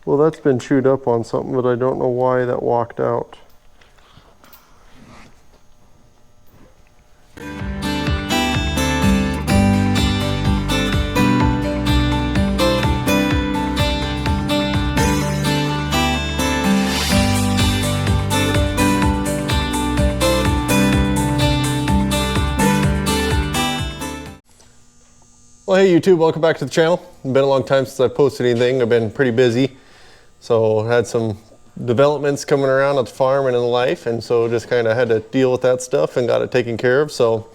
Well, that's been chewed up on something, but I don't know why that walked out. Well, hey YouTube, welcome back to the channel. It's been a long time since I've posted anything. I've been pretty busy. So had some developments coming around at the farm and in life, and so just kind of had to deal with that stuff and got it taken care of. So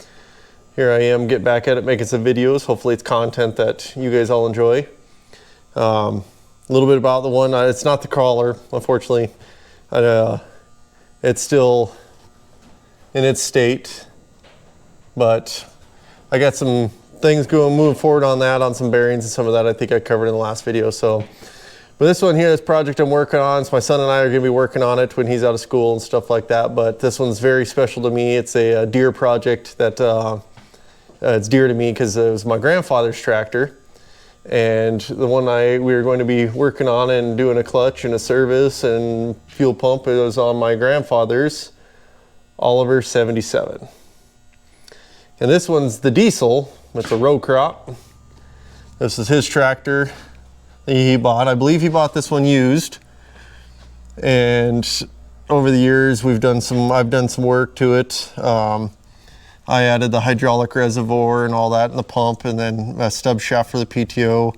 here I am, get back at it, making some videos. Hopefully it's content that you guys all enjoy. A little bit about the one, it's not the crawler, unfortunately. It's still in its state, but I got some things moving forward on that, on some bearings and some of that I think I covered in the last video. So, but this one here, this project I'm working on, so my son and I are going to be working on it when he's out of school and stuff like that. But this one's very special to me. It's a deer project that it's dear to me because it was my grandfather's tractor, and the one we were going to be working on and doing a clutch and a service and fuel pump. It was on my grandfather's Oliver 77. And this one's the diesel. It's a row crop. This is his tractor that he bought. I believe he bought this one used. And over the years, I've done some work to it. I added the hydraulic reservoir and all that in the pump, and then a stub shaft for the PTO.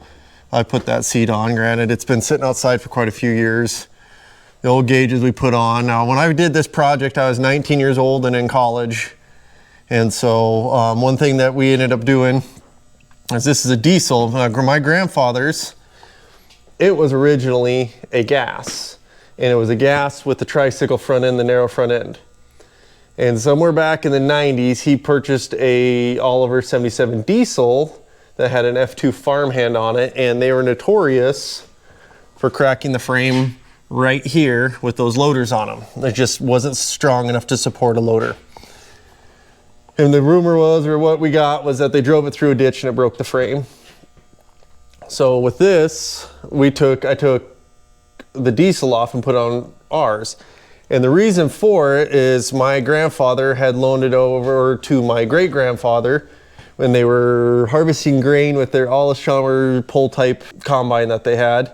I put that seat on. Granted, it's been sitting outside for quite a few years. The old gauges we put on. Now, when I did this project, I was 19 years old and in college. And so one thing that we ended up doing is, this is a diesel. My grandfather's, it was originally a gas. And it was a gas with the tricycle front end, the narrow front end. And somewhere back in the 90s, he purchased a Oliver 77 diesel that had an F2 farmhand on it. And they were notorious for cracking the frame right here with those loaders on them. It just wasn't strong enough to support a loader. And the rumor was, or what we got, was that they drove it through a ditch and it broke the frame. So with this, I took the diesel off and put it on ours. And the reason for it is my grandfather had loaned it over to my great grandfather when they were harvesting grain with their Allis-Chalmers pull type combine that they had.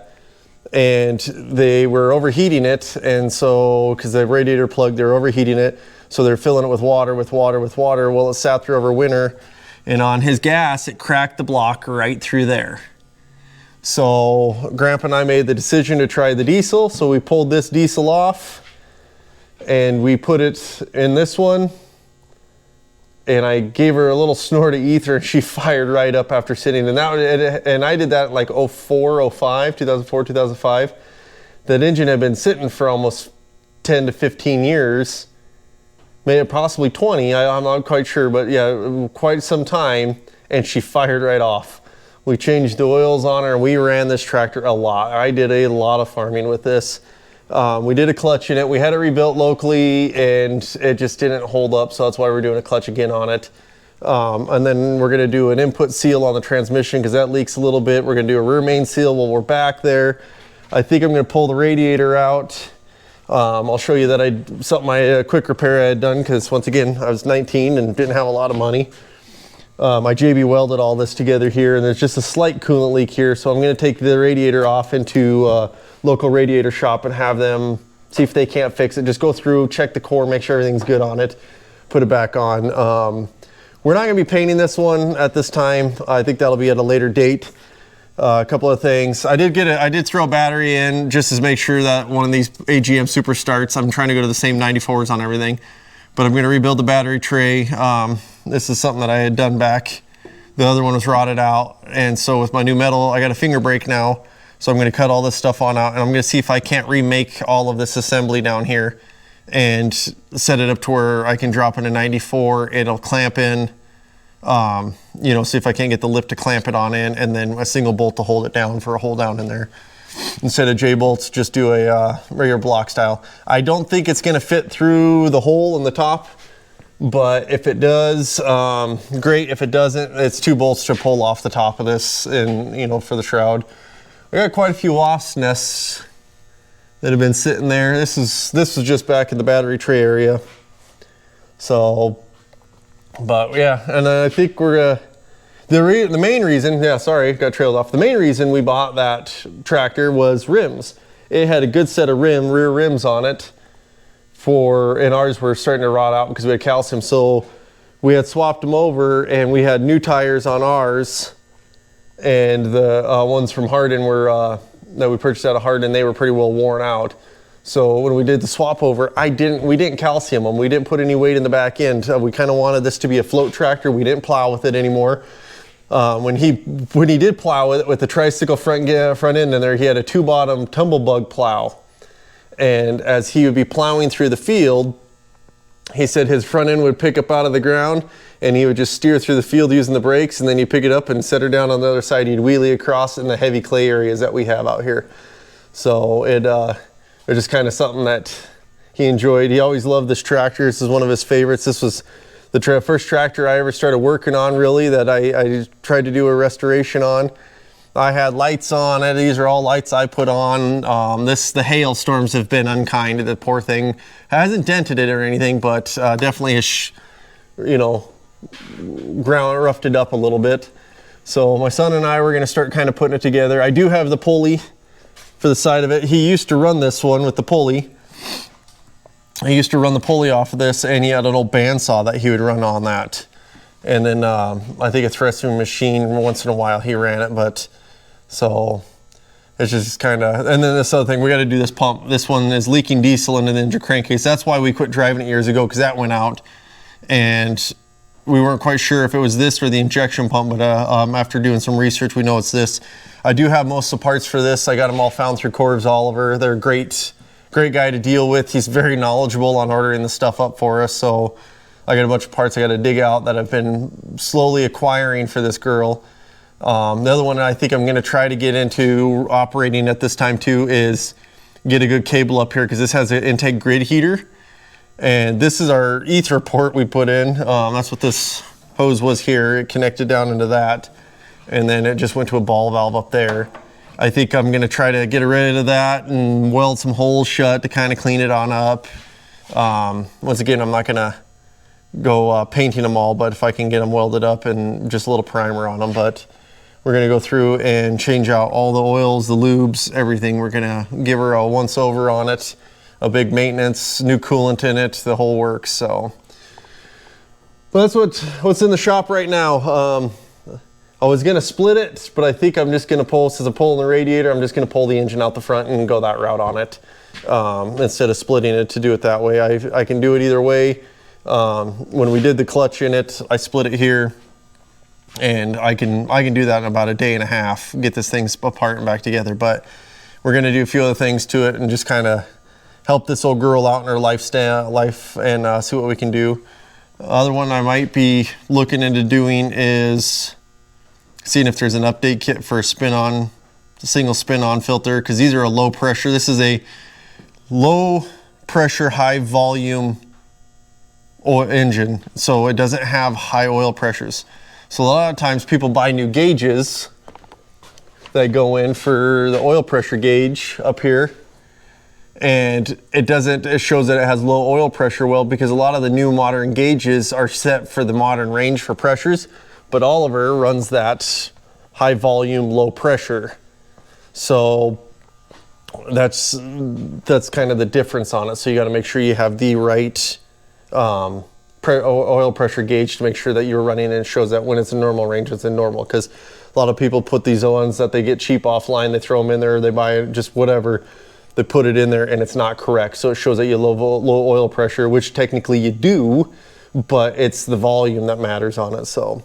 And they were overheating it, and so, because the radiator plug, they were overheating it, so they're filling it with water. Well, it sat through over winter, and on his gas, it cracked the block right through there. So Grandpa and I made the decision to try the diesel, so we pulled this diesel off, and we put it in this one, and I gave her a little snort of ether, and she fired right up after sitting. And I did that in like 2004, 2005. That engine had been sitting for almost 10 to 15 years, maybe possibly 20. I'm not quite sure, but yeah, quite some time. And she fired right off. We changed the oils on her, and we ran this tractor a lot. I did a lot of farming with this. We did a clutch in it. We had it rebuilt locally, and it just didn't hold up, so that's why we're doing a clutch again on it. And then we're going to do an input seal on the transmission because that leaks a little bit. We're going to do a rear main seal while we're back there. I think I'm going to pull the radiator out. I'll show you that a quick repair I had done because, once again, I was 19 and didn't have a lot of money. I JB welded all this together here, and there's just a slight coolant leak here, so I'm going to take the radiator off into local radiator shop and have them see if they can't fix it. Just go through, check the core, make sure everything's good on it, put it back on. We're not going to be painting this one at this time. I think that'll be at a later date. A couple of things. I did throw a battery in just to make sure that one of these AGM super starts. I'm trying to go to the same 94s on everything, but I'm going to rebuild the battery tray. This is something that I had done back. The other one was rotted out, and so with my new metal, I got a finger brake now. So I'm going to cut all this stuff on out, and I'm going to see if I can't remake all of this assembly down here and set it up to where I can drop in a 94. It'll clamp in, you know, see if I can't get the lip to clamp it on in, and then a single bolt to hold it down for a hole down in there. Instead of J-bolts, just do a regular block style. I don't think it's going to fit through the hole in the top, but if it does, great. If it doesn't, it's 2 bolts to pull off the top of this, and, you know, for the shroud. We got quite a few wasp nests that have been sitting there. This was just back in the battery tray area. So, but yeah, and I think we're the main reason, yeah, sorry, got trailed off. The main reason we bought that tractor was rims. It had a good set of rear rims on it, and ours were starting to rot out because we had calcium. So we had swapped them over, and we had new tires on ours, and the ones from Hardin were that we purchased out of Hardin, they were pretty well worn out. So when we did the swap over, we didn't calcium them. We didn't put any weight in the back end. We kind of wanted this to be a float tractor. We didn't plow with it anymore. When he did plow with the tricycle front end in there, he had a 2-bottom tumblebug plow. And as he would be plowing through the field, he said his front end would pick up out of the ground, and he would just steer through the field using the brakes, and then he'd pick it up and set her down on the other side. He'd wheelie across in the heavy clay areas that we have out here. So it was just kind of something that he enjoyed. He always loved this tractor. This is one of his favorites. This was the first tractor I ever started working on, really, that I tried to do a restoration on. I had lights on it. These are all lights I put on. The hailstorms have been unkind. The poor thing hasn't dented it or anything, but definitely has, roughed it up a little bit. So my son and I were going to start kind of putting it together. I do have the pulley for the side of it. He used to run this one with the pulley. He used to run the pulley off of this, and he had an old bandsaw that he would run on that. And then I think a threshing machine, once in a while he ran it, but so it's just kind of, and then this other thing, we got to do this pump. This one is leaking diesel into the engine crankcase. That's why we quit driving it years ago, because that went out, and we weren't quite sure if it was this or the injection pump, but after doing some research, we know it's this. I do have most of the parts for this. I got them all found through Corv's Oliver. They're great guy to deal with. He's very knowledgeable on ordering the stuff up for us, so I got a bunch of parts I got to dig out that I've been slowly acquiring for this girl. The other one I think I'm going to try to get into operating at this time too is get a good cable up here, because this has an intake grid heater, and this is our ether port we put in. That's what this hose was here. It connected down into that, and then it just went to a ball valve up there. I think I'm going to try to get rid of that and weld some holes shut to kind of clean it on up. Once again, I'm not going to go painting them all, but if I can get them welded up and just a little primer on them. But we're going to go through and change out all the oils, the lubes, everything. We're going to give her a once over on it, a big maintenance, new coolant in it, the whole works. So that's what's in the shop right now. I was going to split it, but I think I'm just going to pull, since I'm pulling the radiator, I'm just going to pull the engine out the front and go that route on it, instead of splitting it, to do it that way. I can do it either way. When we did the clutch in it, I split it here, and I can do that in about a day and a half, get this thing apart and back together. But we're going to do a few other things to it and just kind of help this old girl out in her life and see what we can do. The other one I might be looking into doing is seeing if there's an update kit for a single spin-on filter, because these are a low pressure. This is a low pressure, high volume oil engine, so it doesn't have high oil pressures. So a lot of times people buy new gauges that go in for the oil pressure gauge up here, and it shows that it has low oil pressure. Well, because a lot of the new modern gauges are set for the modern range for pressures, but Oliver runs that high volume, low pressure. So that's kind of the difference on it. So you got to make sure you have the right oil pressure gauge to make sure that you're running, and it shows that when it's in normal range, it's in normal. Because a lot of people put these ones that they get cheap offline, they throw them in there, they buy just whatever, they put it in there, and it's not correct. So it shows that you have low oil pressure, which technically you do, but it's the volume that matters on it. So,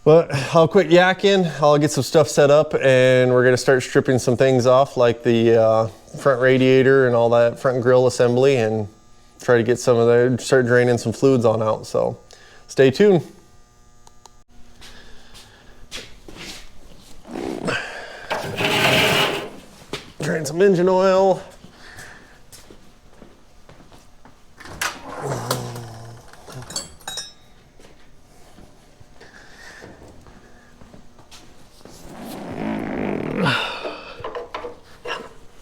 but I'll quit yakking. I'll get some stuff set up, and we're gonna start stripping some things off, like the front radiator and all that front grille assembly, and try to get some of that, start draining some fluids on out. So stay tuned. Drain some engine oil.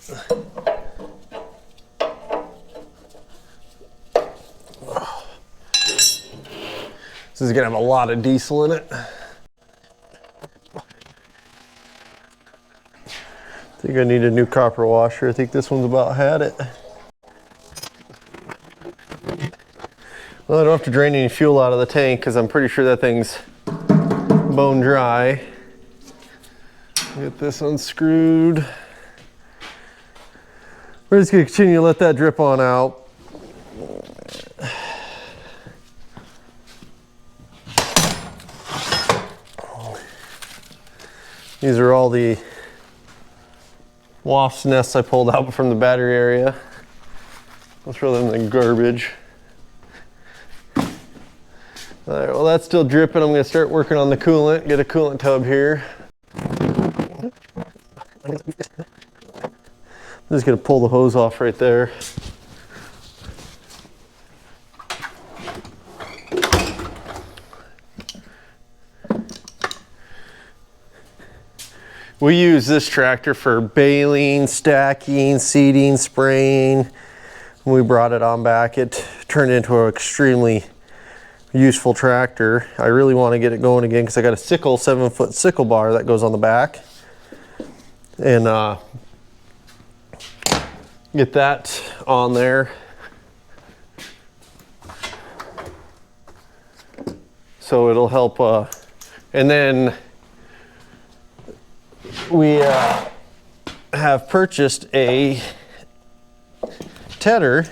This is gonna have a lot of diesel in it. I think I need a new copper washer. I think this one's about had it. Well, I don't have to drain any fuel out of the tank because I'm pretty sure that thing's bone dry. Get this unscrewed. We're just gonna continue to let that drip on out. These are all the wasp nests I pulled out from the battery area. I'll throw them in the garbage. All right, well that's still dripping. I'm gonna start working on the coolant, get a coolant tub here. I'm just gonna pull the hose off right there. We use this tractor for baling, stacking, seeding, spraying. When we brought it on back, it turned into an extremely useful tractor. I really want to get it going again because I got a sickle, 7-foot sickle bar that goes on the back. And get that on there. So it'll help, and then we have purchased a tedder.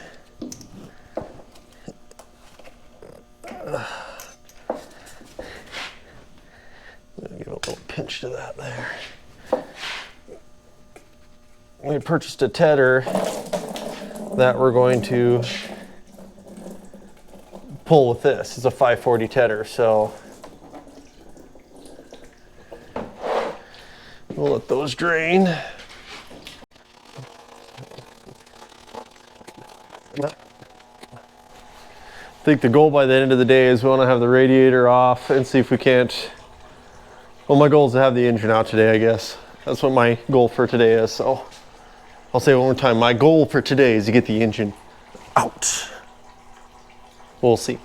Give a little pinch to that there. We purchased a tedder that we're going to pull with this. It's a 540 tedder, so we'll let those drain. I think the goal by the end of the day is we want to have the radiator off and see if we can't, well, my goal is to have the engine out today, I guess. That's what my goal for today is. So I'll say it one more time. My goal for today is to get the engine out. We'll see.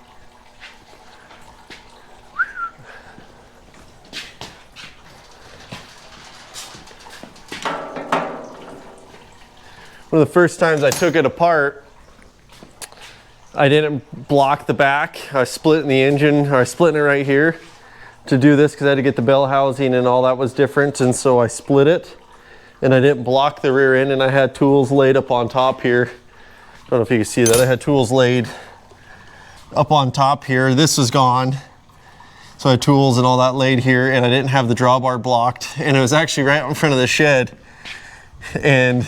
One of the first times I took it apart, I didn't block the back. I split in the engine, or I split it right here to do this because I had to get the bell housing and all that was different, and so I split it. And I didn't block the rear end, and I had tools laid up on top here. I don't know if you can see that. I had tools laid up on top here. This was gone. So I had tools and all that laid here, and I didn't have the drawbar blocked. And it was actually right in front of the shed. And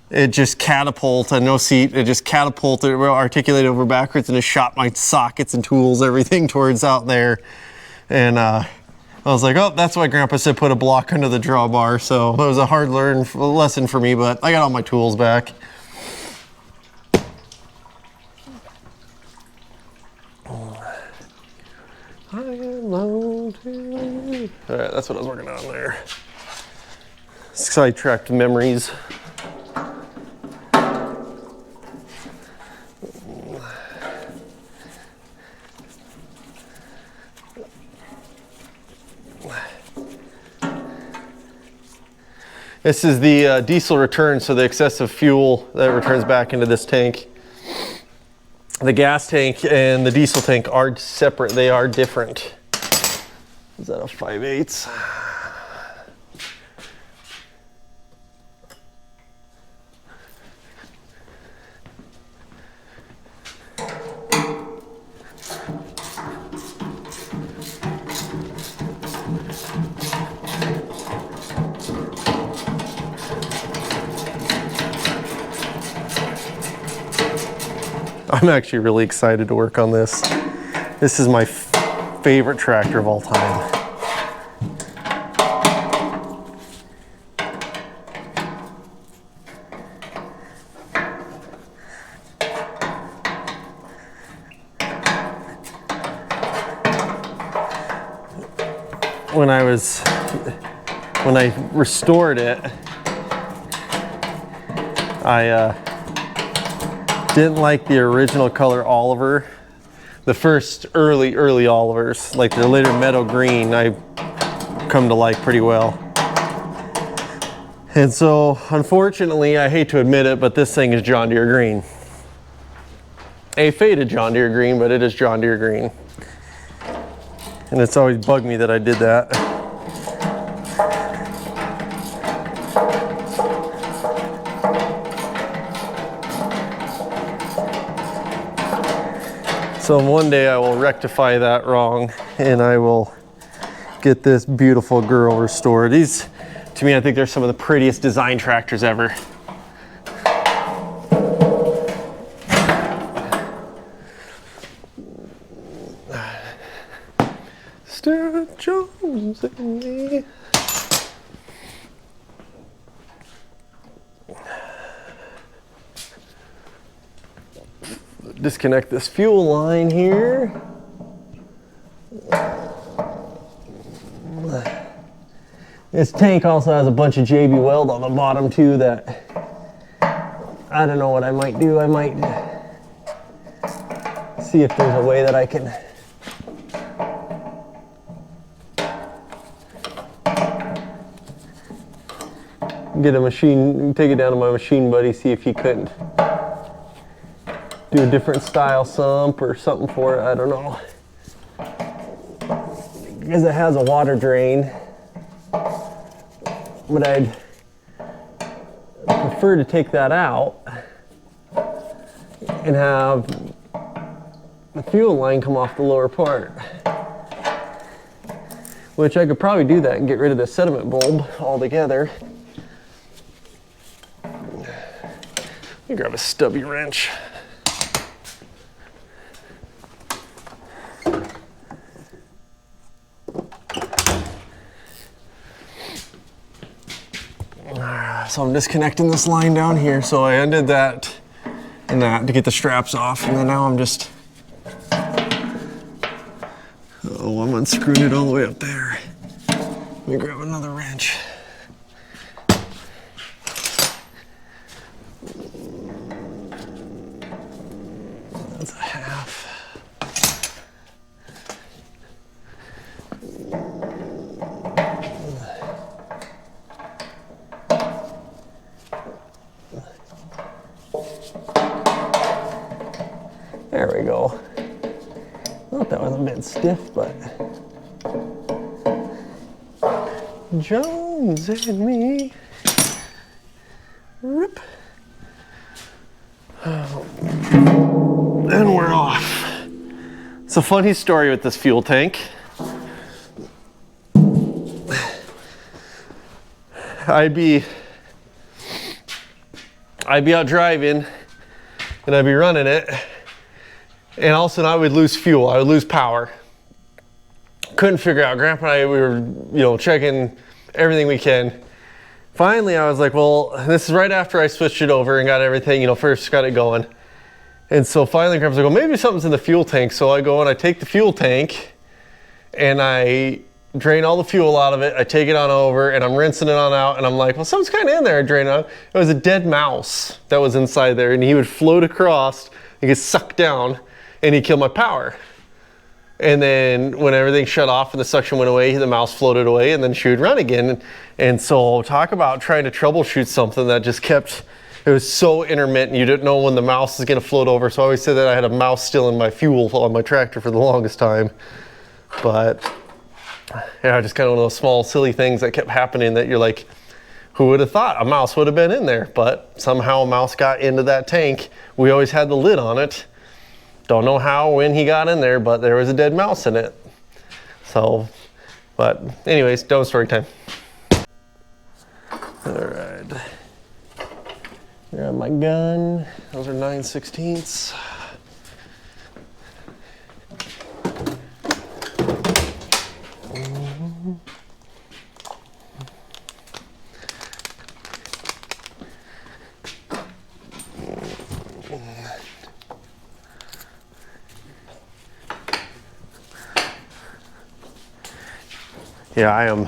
it just catapulted, no seat, it just catapulted, articulated over backwards, and it shot my sockets and tools, everything towards out there. And I was like, oh, that's why Grandpa said put a block under the drawbar. So it was a hard lesson for me, but I got all my tools back. All right, that's what I was working on there. Sidetracked memories. This is the diesel return, so the excessive fuel that returns back into this tank. The gas tank and the diesel tank are separate, they are different. Is that a 5/8? I'm actually really excited to work on this. This is my favorite tractor of all time. When I restored it, I didn't like the original color Oliver. The first early Olivers, like the later meadow green, I come to like pretty well. And so, unfortunately, I hate to admit it, but this thing is John Deere green. A faded John Deere green, but it is John Deere green. And it's always bugged me that I did that. So one day I will rectify that wrong and I will get this beautiful girl restored. These, to me, I think they're some of the prettiest design tractors ever. Stuart Jones and me. Disconnect this fuel line here. This tank also has a bunch of JB Weld on the bottom too that I don't know what I might do. I might see if there's a way that I can get a machine, take it down to my machine buddy, see if he couldn't do a different style sump or something for it. I don't know. Because it has a water drain, but I'd prefer to take that out and have the fuel line come off the lower part. Which I could probably do that and get rid of the sediment bulb altogether. Let me grab a stubby wrench. So I'm disconnecting this line down here. So I undid that and that to get the straps off, and then now I'm just, oh, I'm unscrewing it all the way up there. Let me grab another wrench. That's a half. There we go. I thought that was a bit stiff, but Jones and me. Rip. And we're off. It's a funny story with this fuel tank. I'd be out driving and I'd be running it, and all of a sudden I would lose fuel, I would lose power. Couldn't figure out, Grandpa and I, we were, checking everything we can. Finally, I was like, well, this is right after I switched it over and got everything, first got it going. And so finally, Grandpa's like, well, maybe something's in the fuel tank. So I go and I take the fuel tank and I drain all the fuel out of it. I take it on over and I'm rinsing it on out. And I'm like, well, something's kind of in there. I drain it out. It was a dead mouse that was inside there. And he would float across and get sucked down and he'd kill my power. And then when everything shut off and the suction went away, the mouse floated away and then she would run again. And so talk about trying to troubleshoot something that just kept, it was so intermittent. You didn't know when the mouse is going to float over. So I always said that I had a mouse still in my fuel on my tractor for the longest time. But yeah, just kind of one of those small silly things that kept happening that you're like, who would have thought a mouse would have been in there? But somehow a mouse got into that tank. We always had the lid on it. Don't know how, when he got in there, but there was a dead mouse in it. So, but anyways, dome story time. All right. Grab my gun. Those are 9/16. Yeah, I am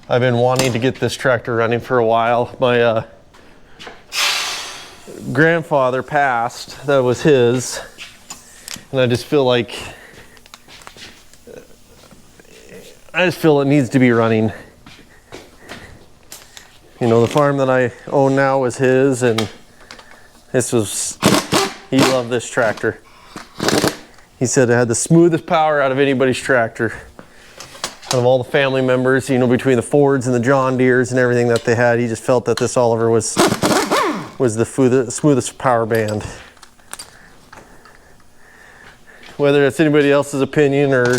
I've been wanting to get this tractor running for a while. My grandfather passed, that was his, and I just feel it needs to be running. You know, the farm that I own now was his, and he loved this tractor. He said it had the smoothest power out of anybody's tractor. Out of all the family members, you know, between the Fords and the John Deeres and everything that they had, he just felt that this Oliver was the smoothest power band. Whether it's anybody else's opinion or,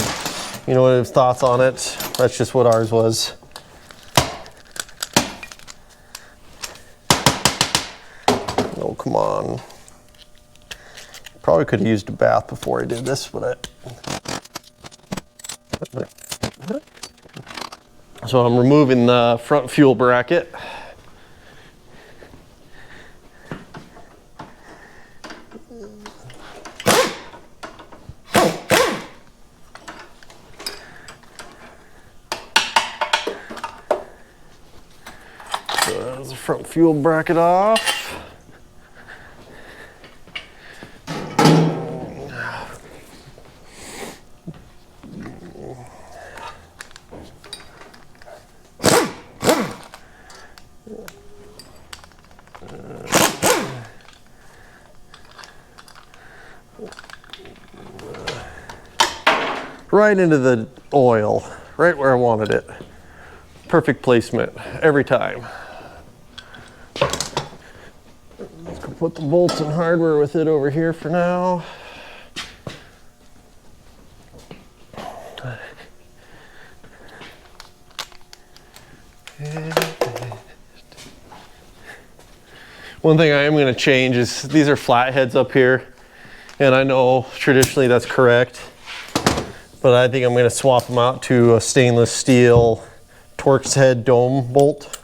you know, his thoughts on it, that's just what ours was. Oh, come on. Probably could have used a bath before I did this, but so I'm removing the front fuel bracket. So that's the front fuel bracket off. Right into the oil, right where I wanted it. Perfect placement every time. Let's go put the bolts and hardware with it over here for now. One thing I am going to change is these are flatheads up here, and I know traditionally that's correct. But I think I'm going to swap them out to a stainless steel Torx head dome bolt.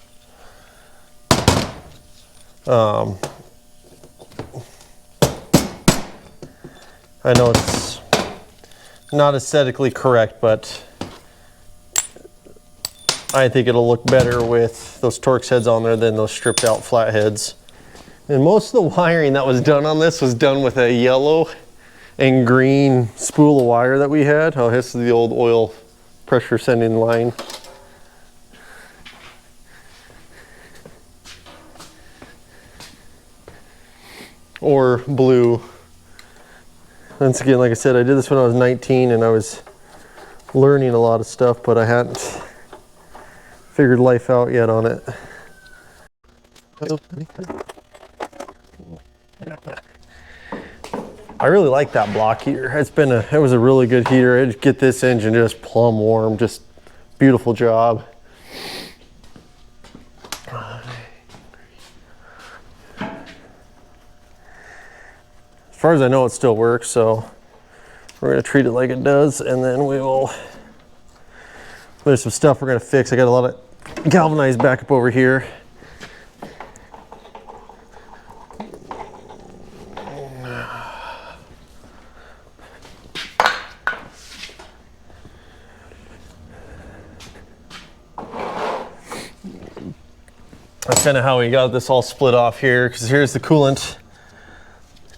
I know it's not aesthetically correct, but I think it'll look better with those Torx heads on there than those stripped out flatheads. And most of the wiring that was done on this was done with a yellow and green spool of wire that we had. Oh, this is the old oil pressure sending line. Or blue. Once again, like I said, I did this when I was 19 and I was learning a lot of stuff, but I hadn't figured life out yet on it. I really like that block heater. It was a really good heater. It'd get this engine just plumb warm. Just beautiful job. As far as I know, it still works, so we're gonna treat it like it does, and then there's some stuff we're gonna fix. I got a lot of galvanized backup over here. That's kind of how we got this all split off here, because here's the coolant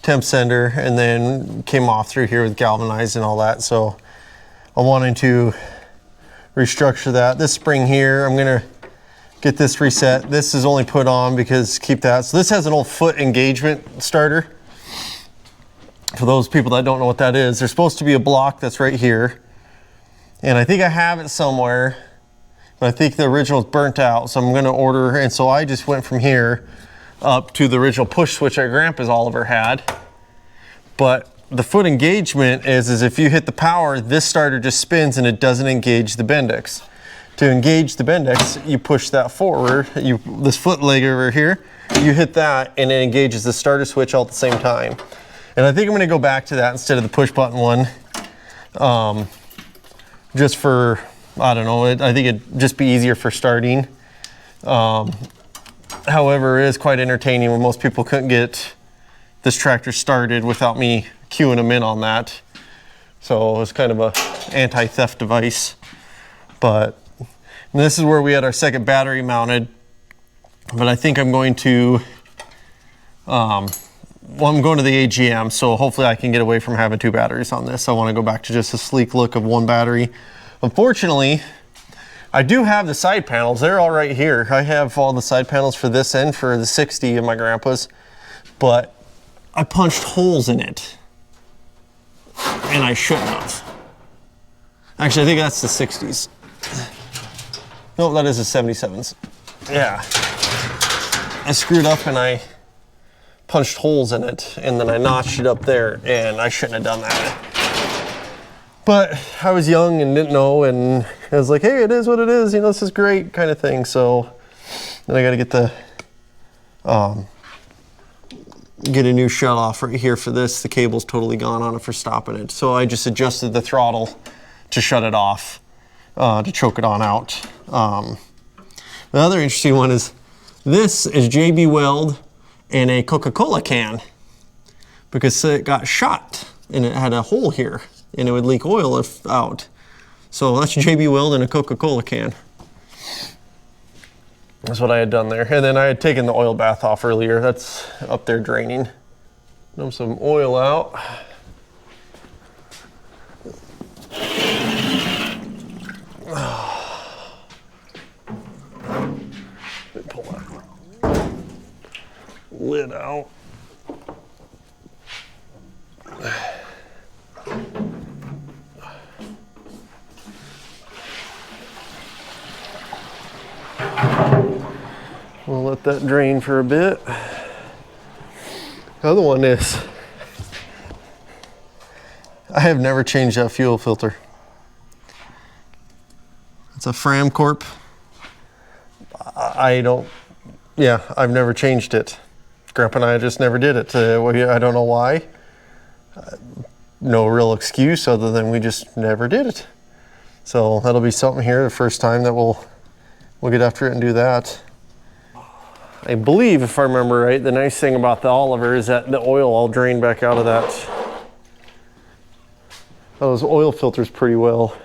temp sender, and then came off through here with galvanized and all that. So I'm wanting to restructure that. This spring here, I'm gonna get this reset. This is only put on because keep that. So this has an old foot engagement starter. For those people that don't know what that is, there's supposed to be a block that's right here. And I think I have it somewhere, but I think the original is burnt out, so I'm gonna order, and so I just went from here up to the original push switch our grandpa's Oliver had. But the foot engagement is if you hit the power, this starter just spins and it doesn't engage the Bendix. To engage the Bendix, you push that forward, this foot leg over here, you hit that and it engages the starter switch all at the same time. And I think I'm gonna go back to that instead of the push button one. Just for, I don't know, I think it'd just be easier for starting. However, it is quite entertaining when most people couldn't get this tractor started without me cueing them in on that. So it was kind of a anti-theft device. But And this is where we had our second battery mounted, but I think I'm going to, well, I'm going to the AGM, so hopefully I can get away from having 2 batteries on this. I want to go back to just a sleek look of 1 battery. Unfortunately, I do have the side panels. They're all right here. I have all the side panels for this and for the 60 of my grandpa's, but I punched holes in it, and I shouldn't have. Actually, I think that's the 60s. No, that is the 77s. Yeah. I screwed up and I punched holes in it, and then I notched it up there, and I shouldn't have done that. But I was young and didn't know, and I was like, hey, it is what it is, you know, this is great kind of thing. So then I got to get the, get a new shut off right here for this. The cable's totally gone on it for stopping it. So I just adjusted the throttle to shut it off, to choke it on out. The other interesting one is this is JB Weld in a Coca-Cola can, because it got shot and it had a hole here and it would leak oil out. So that's JB Weld in a Coca-Cola can. That's what I had done there. And then I had taken the oil bath off earlier. That's up there draining. Dump some oil out. Pull that lid out. We'll let that drain for a bit. The other one is, I have never changed that fuel filter. It's a Framcorp. I've never changed it. Grandpa and I just never did it. I don't know why. No real excuse other than we just never did it. So that'll be something here, the first time that we'll get after it and do that. I believe, if I remember right, the nice thing about the Oliver is that the oil all drained back out of those oil filters pretty well.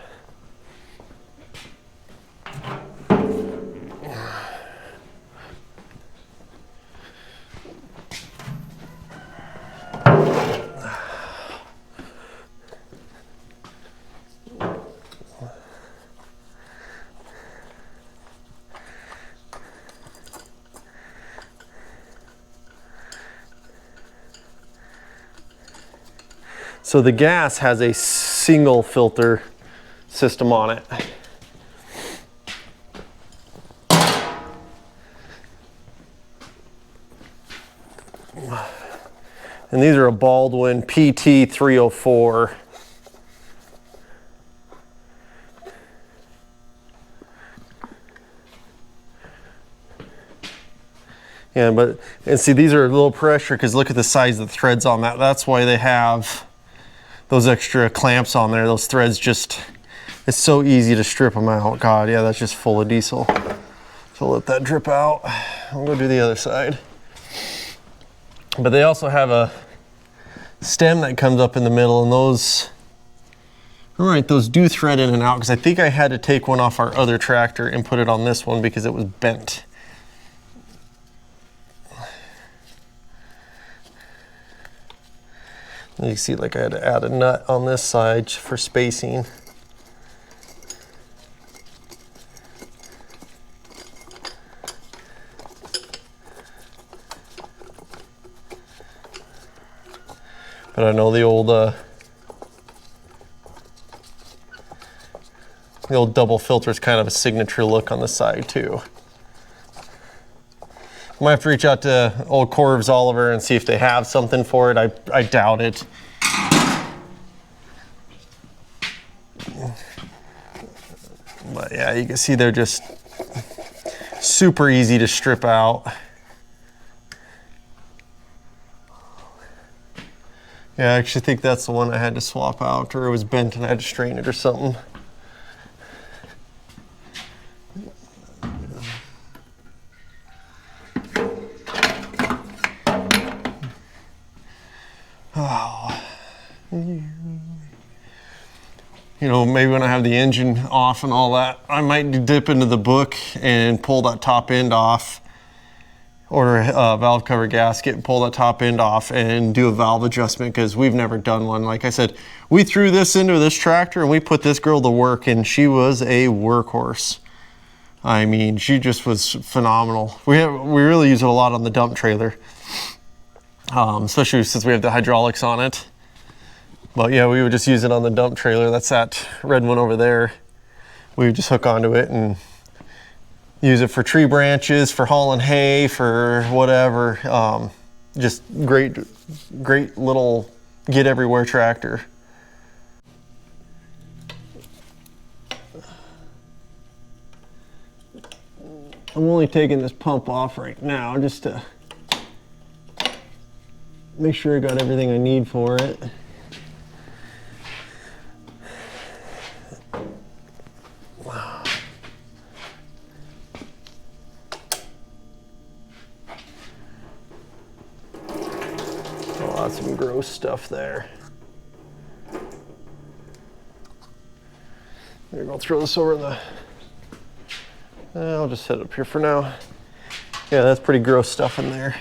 So the gas has a single filter system on it. And these are a Baldwin PT304. Yeah, and see, these are low pressure because look at the size of the threads on that. That's why they have those extra clamps on there. Those threads just, it's so easy to strip them out. God, yeah, that's just full of diesel. So let that drip out. I'll go do the other side. But they also have a stem that comes up in the middle, and those, all right, those do thread in and out, because I think I had to take one off our other tractor and put it on this one because it was bent. You can see, like, I had to add a nut on this side for spacing. But I know the old double filter is kind of a signature look on the side too. I might have to reach out to old Corv's Oliver and see if they have something for it. I doubt it. But yeah, you can see they're just super easy to strip out. Yeah, I actually think that's the one I had to swap out, or it was bent and I had to straighten it or something. Oh. you know, maybe when I have the engine off and all that, I might dip into the book and pull that top end off, order a valve cover gasket and pull that top end off and do a valve adjustment, because we've never done one. Like I said, we threw this into this tractor and we put this girl to work, and she was a workhorse. I mean, she just was phenomenal. We really use it a lot on the dump trailer, especially since we have the hydraulics on it. But yeah, we would just use it on the dump trailer. That's that red one over there. We would just hook onto it and use it for tree branches, for hauling hay, for whatever. Just great little get everywhere tractor. I'm only taking this pump off right now just to make sure I got everything I need for it. Some gross stuff there. Maybe I'll throw this over the, I'll just set it up here for now. Yeah, that's pretty gross stuff in there.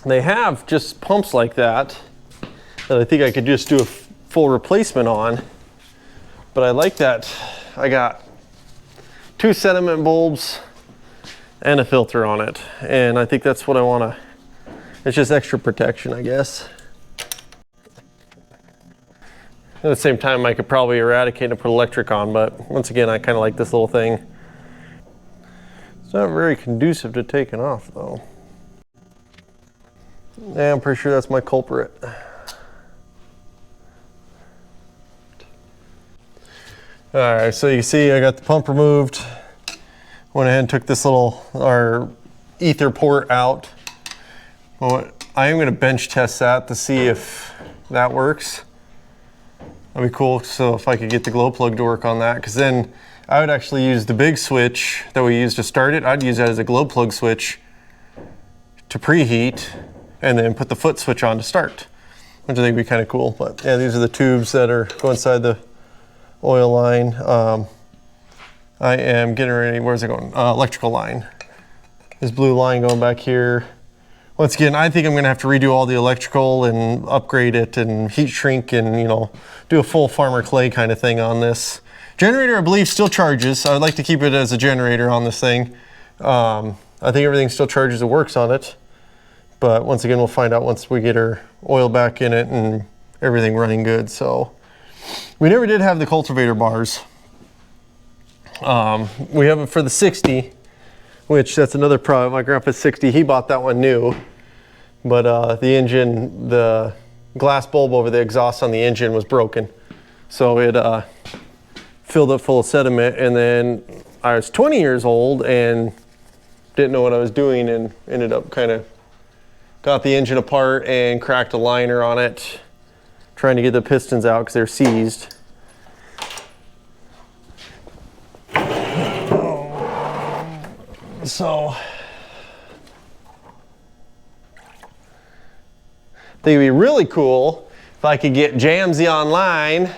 They have just pumps like that I think I could just do a full replacement on, but I like that I got 2 sediment bulbs and a filter on it, and I think that's what I want to, it's just extra protection, I guess. At the same time, I could probably eradicate and put electric on, but once again, I kind of like this little thing. It's not very conducive to taking off though. Yeah, I'm pretty sure that's my culprit. All right, so you can see I got the pump removed. Went ahead and took this our ether port out. Well, I am gonna bench test that to see if that works. That'd be cool, so if I could get the glow plug to work on that, because then I would actually use the big switch that we used to start it. I'd use that as a glow plug switch to preheat, and then put the foot switch on to start, which I think would be kind of cool. But yeah, these are the tubes that are go inside the oil line. I am getting ready, where's it going? Electrical line. This blue line going back here. Once again, I think I'm gonna have to redo all the electrical and upgrade it and heat shrink and, you know, do a full Farmer Clay kind of thing on this. Generator, I believe, still charges. So I'd like to keep it as a generator on this thing. I think everything still charges and works on it. But once again, we'll find out once we get our oil back in it and everything running good. So we never did have the cultivator bars. We have it for the 60, which that's another problem. My grandpa's 60, he bought that one new. But the engine, the glass bulb over the exhaust on the engine was broken. So it filled up full of sediment, and then I was 20 years old and didn't know what I was doing and ended up kind of got the engine apart and cracked a liner on it, trying to get the pistons out because they're seized. So I think it'd be really cool if I could get Jamsey online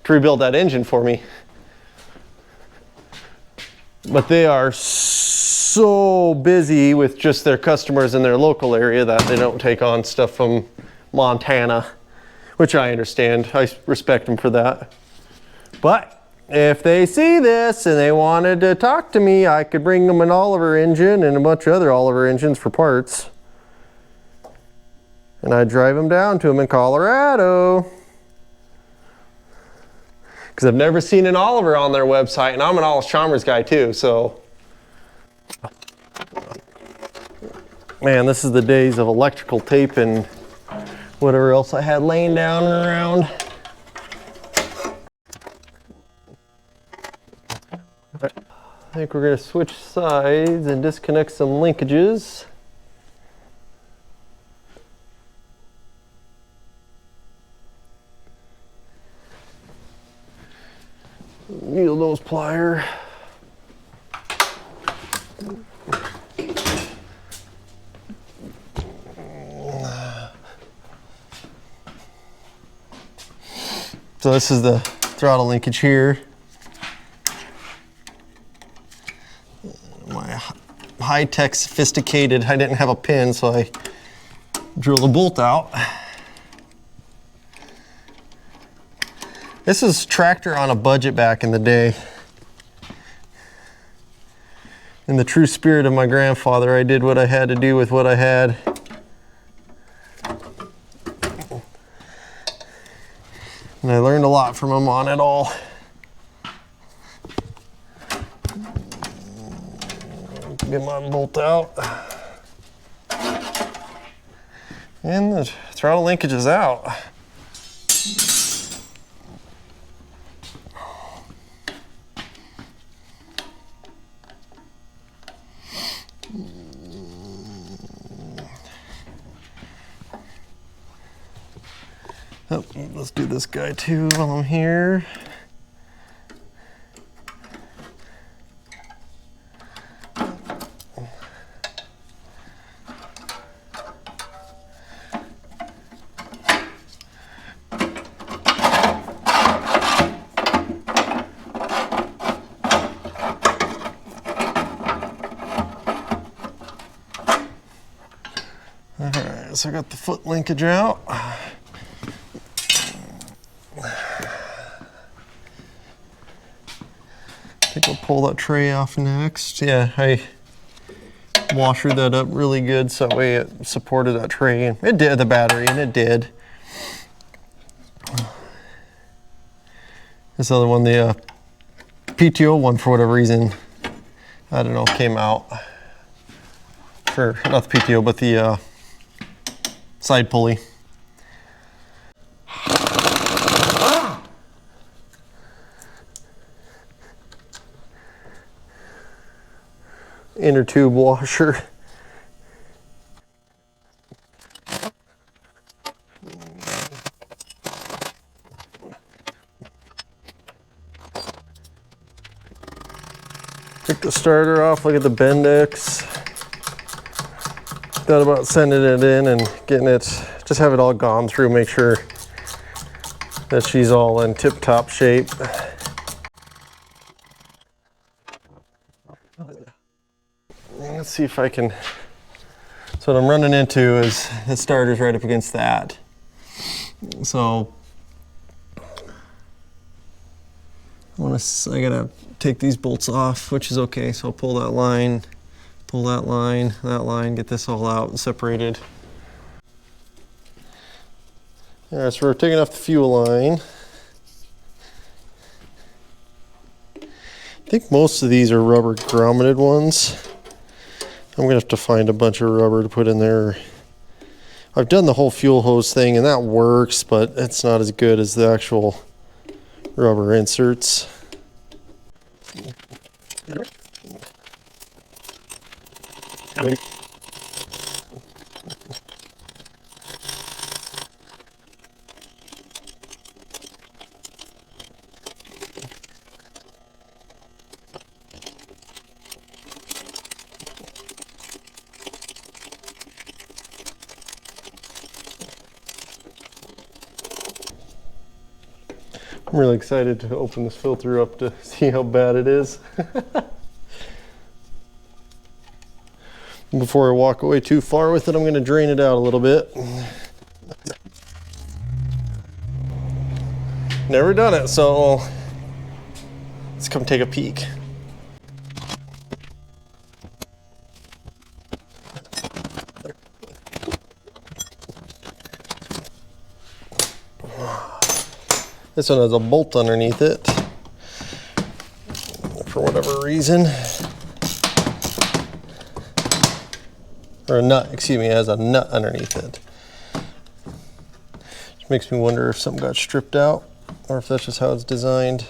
to rebuild that engine for me. But they are so busy with just their customers in their local area that they don't take on stuff from Montana, which I understand. I respect them for that. But if they see this and they wanted to talk to me, I could bring them an Oliver engine and a bunch of other Oliver engines for parts. And I'd drive them down to them in Colorado. Because I've never seen an Oliver on their website, and I'm an Allis-Chalmers guy too, so. Man, this is the days of electrical tape and whatever else I had laying down and around. I think we're going to switch sides and disconnect some linkages. Needle nose plier. So this is the throttle linkage here. My high-tech sophisticated, I didn't have a pin, so I drilled a bolt out. This is tractor on a budget back in the day. In the true spirit of my grandfather, I did what I had to do with what I had. And I learned a lot from him on it all. Get my bolt out. And the throttle linkage is out. Oh, let's do this guy too while I'm here. All right, so I got the foot linkage out. I think I'll pull that tray off next. Yeah, I washered that up really good so that way it supported that tray. And it did, the battery, and it did. This other one, the PTO one, for whatever reason, I don't know, came out. For, not the PTO, but the side pulley. Inner tube washer. Took the starter off, look at the Bendix. Thought about sending it in and getting it, just have it all gone through, make sure that she's all in tip-top shape. Let's see if I can, so what I'm running into is the starter's right up against that. So I gotta take these bolts off, which is okay. So I'll pull that line, that line, get this all out and separated. All right, so we're taking off the fuel line. I think most of these are rubber grommeted ones. I'm gonna have to find a bunch of rubber to put in there. I've done the whole fuel hose thing and that works, but it's not as good as the actual rubber inserts. I'm really excited to open this filter up to see how bad it is. Before I walk away too far with it, I'm going to drain it out a little bit. Never done it, so let's come take a peek. This one has a bolt underneath it, for whatever reason. Or a nut, excuse me, it has a nut underneath it. Which makes me wonder if something got stripped out, or if that's just how it's designed.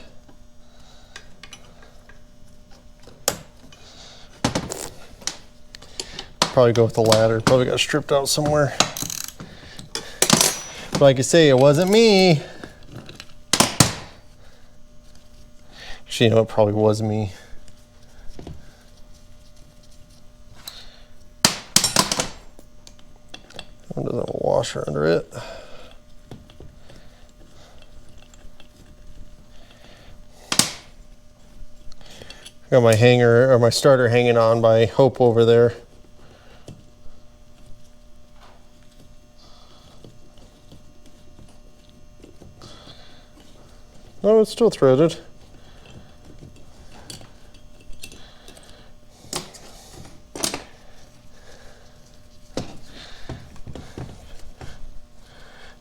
Probably go with the latter, probably got stripped out somewhere. But like I say, it wasn't me. Actually, you know, it probably was me. There's a washer under it. Got my hanger or my starter hanging on by Hope over there. Oh, it's still threaded.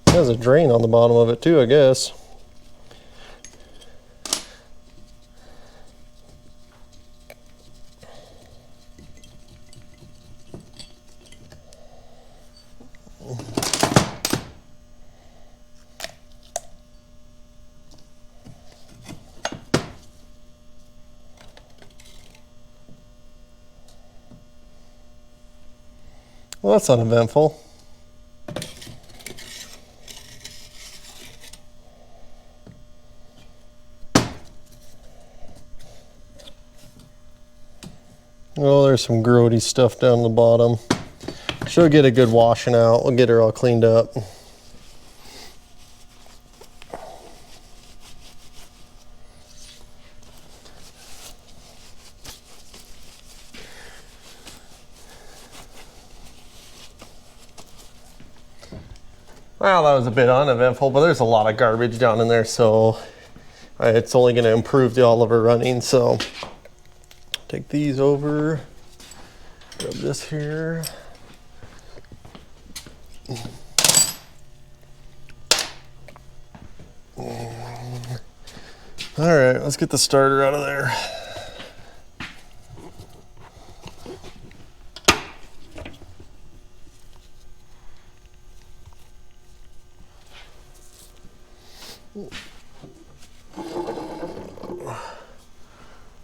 There's a drain on the bottom of it too, I guess. Well, that's uneventful. Oh, there's some grody stuff down the bottom. She'll get a good washing out. We'll get her all cleaned up. Well, that was a bit uneventful, but there's a lot of garbage down in there, so it's only going to improve the Oliver running. So take these over, grab this here. All right, let's get the starter out of there.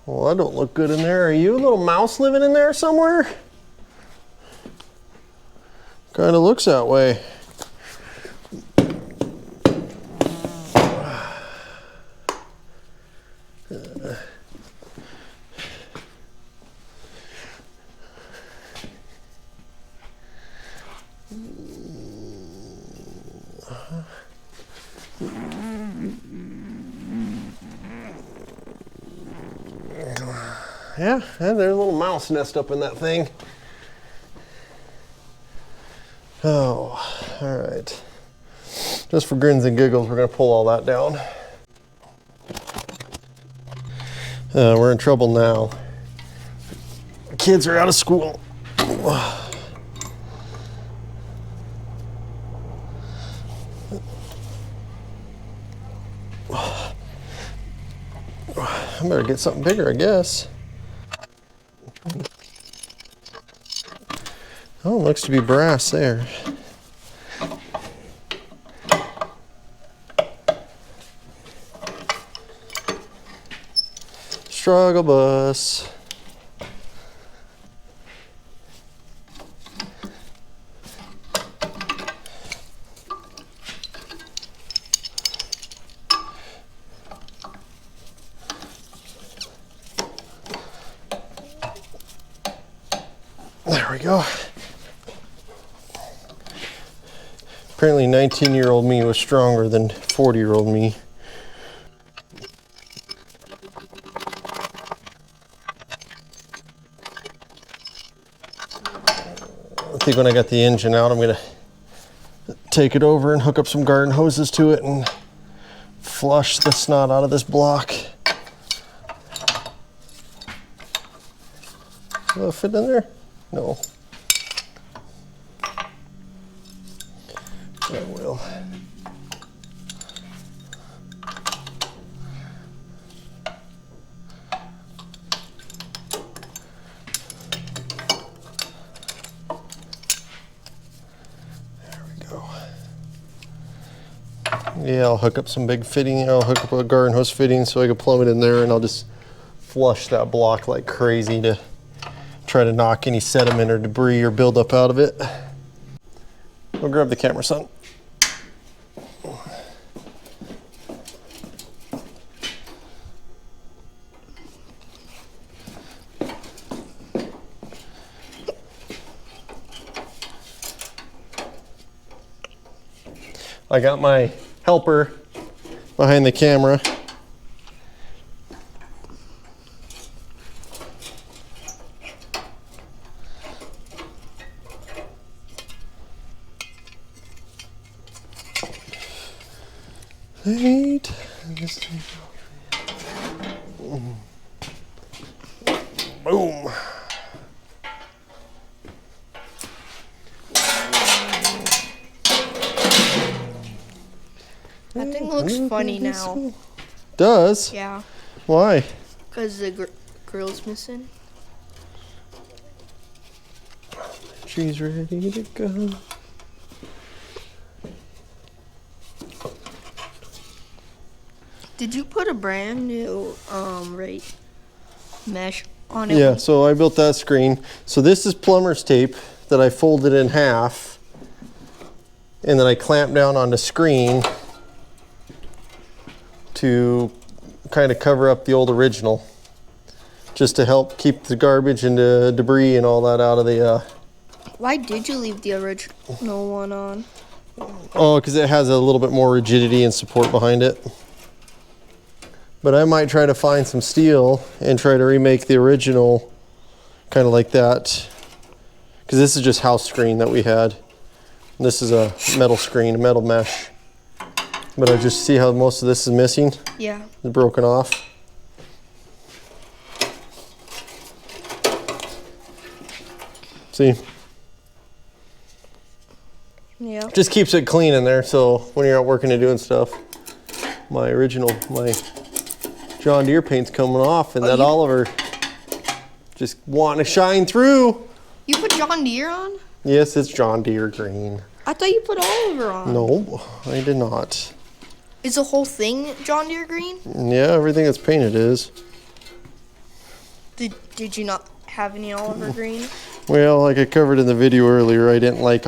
Well, that don't look good in there. Are you a little mouse living in there somewhere? Kind of looks that way. Yeah, and there's a little mouse nest up in that thing. Oh, all right. Just for grins and giggles, we're gonna pull all that down. We're in trouble now. The kids are out of school. I better get something bigger, I guess. Oh, it looks to be brass there. Struggle bus. There we go. Apparently 19-year-old me was stronger than 40-year-old me. I think when I got the engine out, I'm gonna take it over and hook up some garden hoses to it and flush the snot out of this block. Will it fit in there? No. It will. There we go. Yeah, I'll hook up some big fitting. I'll hook up a garden hose fitting so I can plumb it in there, and I'll just flush that block like crazy to try to knock any sediment or debris or buildup out of it. Go grab the camera, son. I got my helper behind the camera. Wait. Boom. That thing looks funny now. Does? Yeah. Why? Because the grill's missing. She's ready to go. Did you put a brand new mesh on it? Yeah, so I built that screen. So this is plumber's tape that I folded in half, and then I clamped down on the screen to kind of cover up the old original, just to help keep the garbage and the debris and all that out of the Why did you leave the original one on? oh, because it has a little bit more rigidity and support behind it. But I might try to find some steel and try to remake the original kind of like that, because this is just house screen that we had. This is a metal screen, a metal mesh. But I just see how most of this is missing. Yeah. It's broken off. See? Yeah. Just keeps it clean in there, so when you're out working and doing stuff. My John Deere paint's coming off, and that Oliver just wanting to shine through. You put John Deere on? Yes, it's John Deere green. I thought you put Oliver on. No, I did not. Is the whole thing John Deere green? Yeah, everything that's painted is. Did you not have any Oliver green? Well, like I covered in the video earlier, I didn't think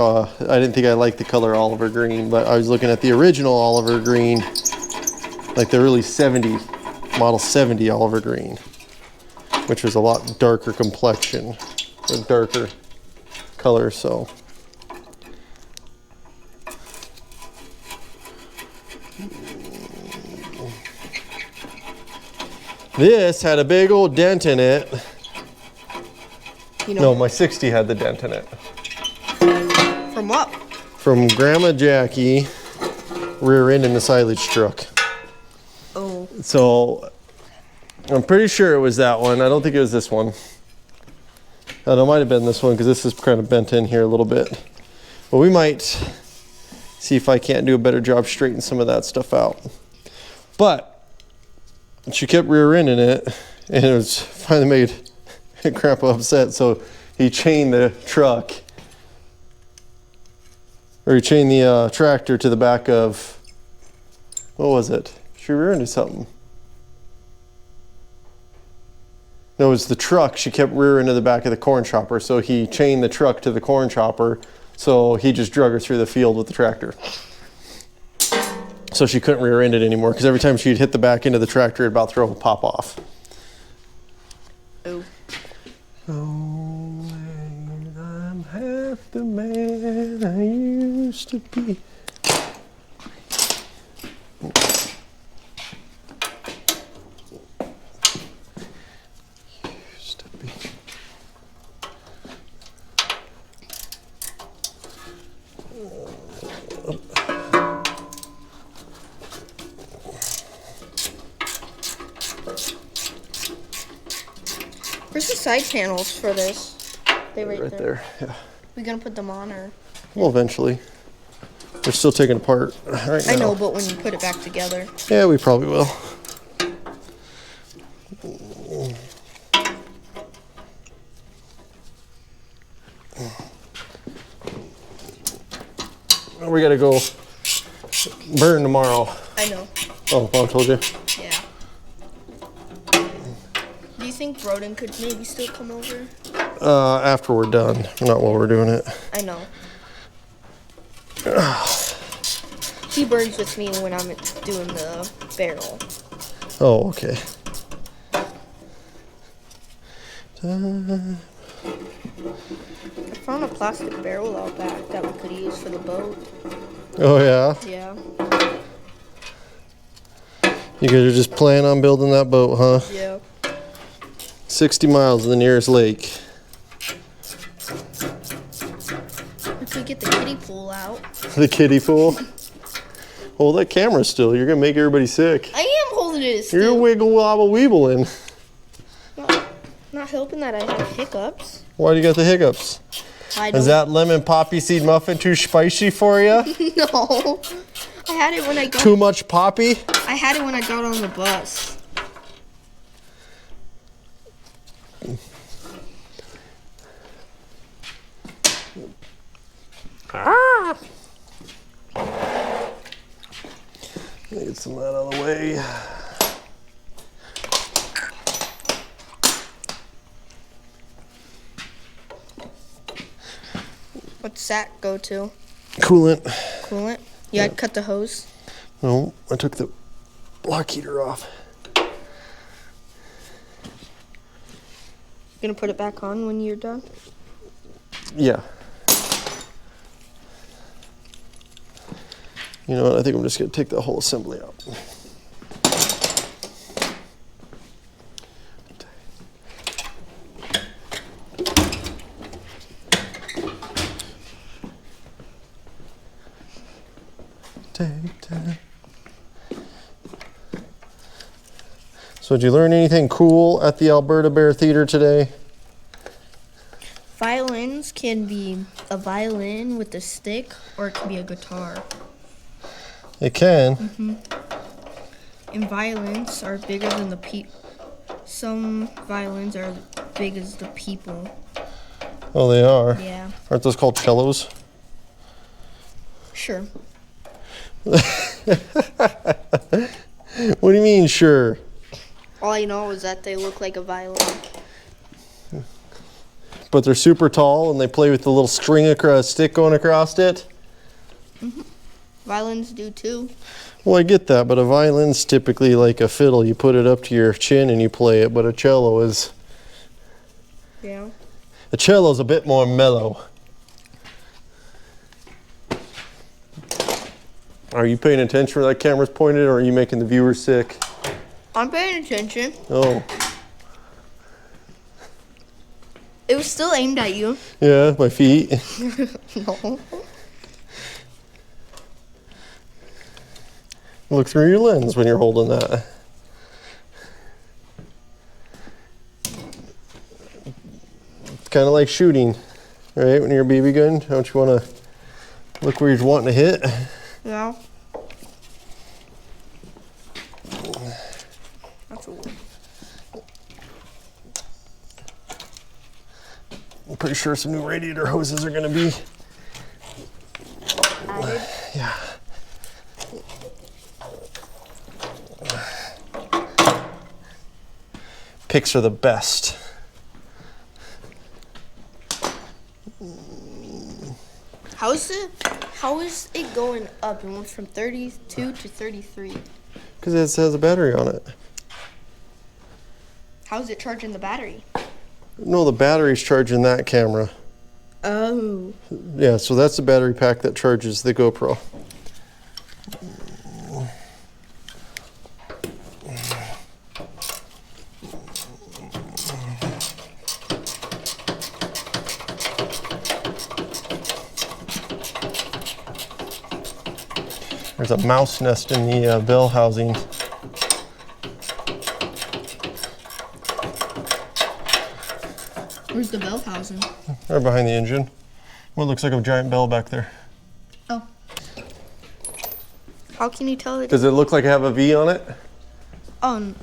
I liked the color Oliver green, but I was looking at the original Oliver green, like the early model 70 Oliver green, which was a lot darker complexion, a darker color, so. This had a big old dent in it. You know, No, my 60 had the dent in it. From what? From Grandma Jackie rear end in the silage truck. Oh. So I'm pretty sure it was that one. I don't think it was this one. It might have been this one because this is kind of bent in here a little bit. But we might see if I can't do a better job straightening some of that stuff out. But she kept rear ending it, and it was finally made Grandpa upset, so he chained the truck, or he chained the tractor to the back of, what was it? She rear ended something. No, it was the truck. She kept rear into the back of the corn chopper, so he chained the truck to the corn chopper, so he just drug her through the field with the tractor. So she couldn't rear end it anymore, because every time she'd hit the back end of the tractor, it'd about throw a pop off. Oh. Oh, I'm half the man I used to be. Used to be. Where's the side panels for this? They right there. Yeah. We gonna put them on or? Well, eventually. They're still taken apart right now. I know, but when you put it back together. Yeah, we probably will. We gotta go burn tomorrow. I know. Oh, Mom told you? Yeah. Do you think Broden could maybe still come over? After we're done, not while we're doing it. I know. He burns with me when I'm doing the barrel. Oh, okay. I found a plastic barrel out back that we could use for the boat. Oh, yeah? Yeah. You guys are just planning on building that boat, huh? Yeah. 60 miles to the nearest lake. We could get the kiddie pool out. The kiddie pool? Hold that camera still. You're gonna make everybody sick. I am holding it still. You're wiggle wobble weebling. Not helping that I have hiccups. Why do you got the hiccups? Is that lemon poppy seed muffin too spicy for you? No. I had it when I got. Too much poppy? I had it when I got on the bus. Ah! Get some of that out of the way. What's that go to? Coolant. Coolant? Yeah, I cut the hose. No, I took the block heater off. Gonna put it back on when you're done? Yeah. You know what? I think I'm just gonna take the whole assembly out. So did you learn anything cool at the Alberta Bear Theater today? Violins can be a violin with a stick, or it can be a guitar. It can. Mm-hmm. And violins are bigger than the people. Some violins are big as the people. Oh, they are? Yeah. Aren't those called cellos? Sure. What do you mean, sure? All I know is that they look like a violin. But they're super tall and they play with the little stick going across it? Mm-hmm. Violins do too. Well, I get that, but a violin's typically like a fiddle. You put it up to your chin and you play it, but a cello is... Yeah. A cello's a bit more mellow. Are you paying attention where that camera's pointed, or are you making the viewers sick? I'm paying attention. Oh. It was still aimed at you. Yeah, my feet. No. Look through your lens when you're holding that. It's kind of like shooting, right? When you're a BB gun, don't you want to look where you're wanting to hit? Yeah. That's a I'm pretty sure some new radiator hoses are going to be added. Yeah. Picks are the best. How is it going up? It went from 32 to 33. Because it has a battery on it. How is it charging the battery? No, the battery's charging that camera. Oh. Yeah, so that's the battery pack that charges the GoPro. There's a mouse nest in the bell housing. Where's the bell housing? Right behind the engine. What looks like a giant bell back there. Oh. How can you tell it? Does it look like it have a V on it? Oh,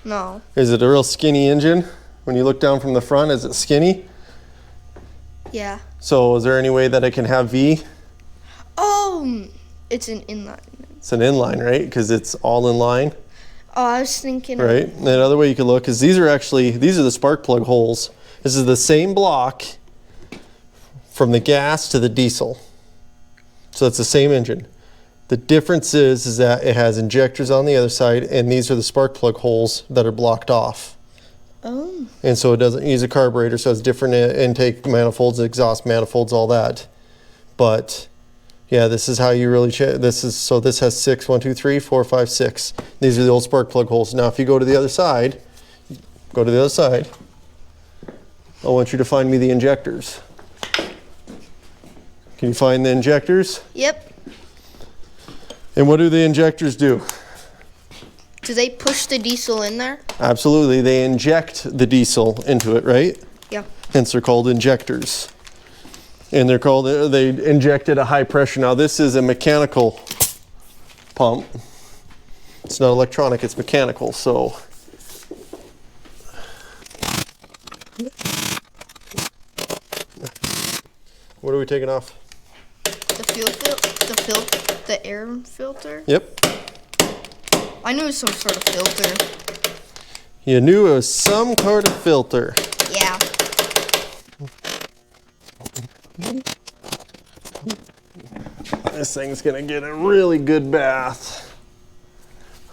no. Is it a real skinny engine? When you look down from the front, is it skinny? Yeah. So is there any way that it can have V? Oh, it's an inline. It's an inline, right? Because it's all in line, Oh, I was thinking. right? And another way you could look is these are the spark plug holes. This is the same block from the gas to the diesel. So it's the same engine. The difference is that it has injectors on the other side, and these are the spark plug holes that are blocked off. Oh. And so it doesn't use a carburetor, so it's different intake manifolds, exhaust manifolds, all that. But yeah, this is how you really check. This has 6, 1, 2, 3, 4, 5, 6. These are the old spark plug holes. Now, if you go to the other side, I want you to find me the injectors. Can you find the injectors? Yep. And what do the injectors do? Do they push the diesel in there? Absolutely, they inject the diesel into it, right? Yep. Hence they're called injectors. And they inject at a high pressure. Now this is a mechanical pump. It's not electronic, it's mechanical, so. What are we taking off? The air filter? Yep. I knew it was some sort of filter. You knew it was some sort of filter. Yeah. This thing's gonna get a really good bath.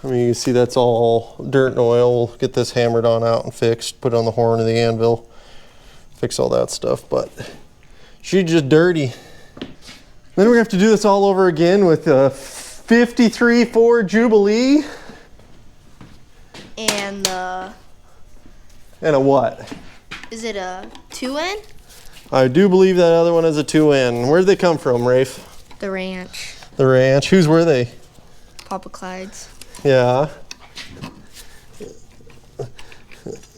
I mean, you can see that's all dirt and oil. We'll get this hammered on out and fixed, put it on the horn of the anvil, fix all that stuff, but she's just dirty. Then we're gonna have to do this all over again with a 53 Ford Jubilee. And And a what? is it a 2N? I do believe that other one is a 2N. Where'd they come from, Rafe? The ranch. The ranch. Whose were they? Papa Clyde's. Yeah.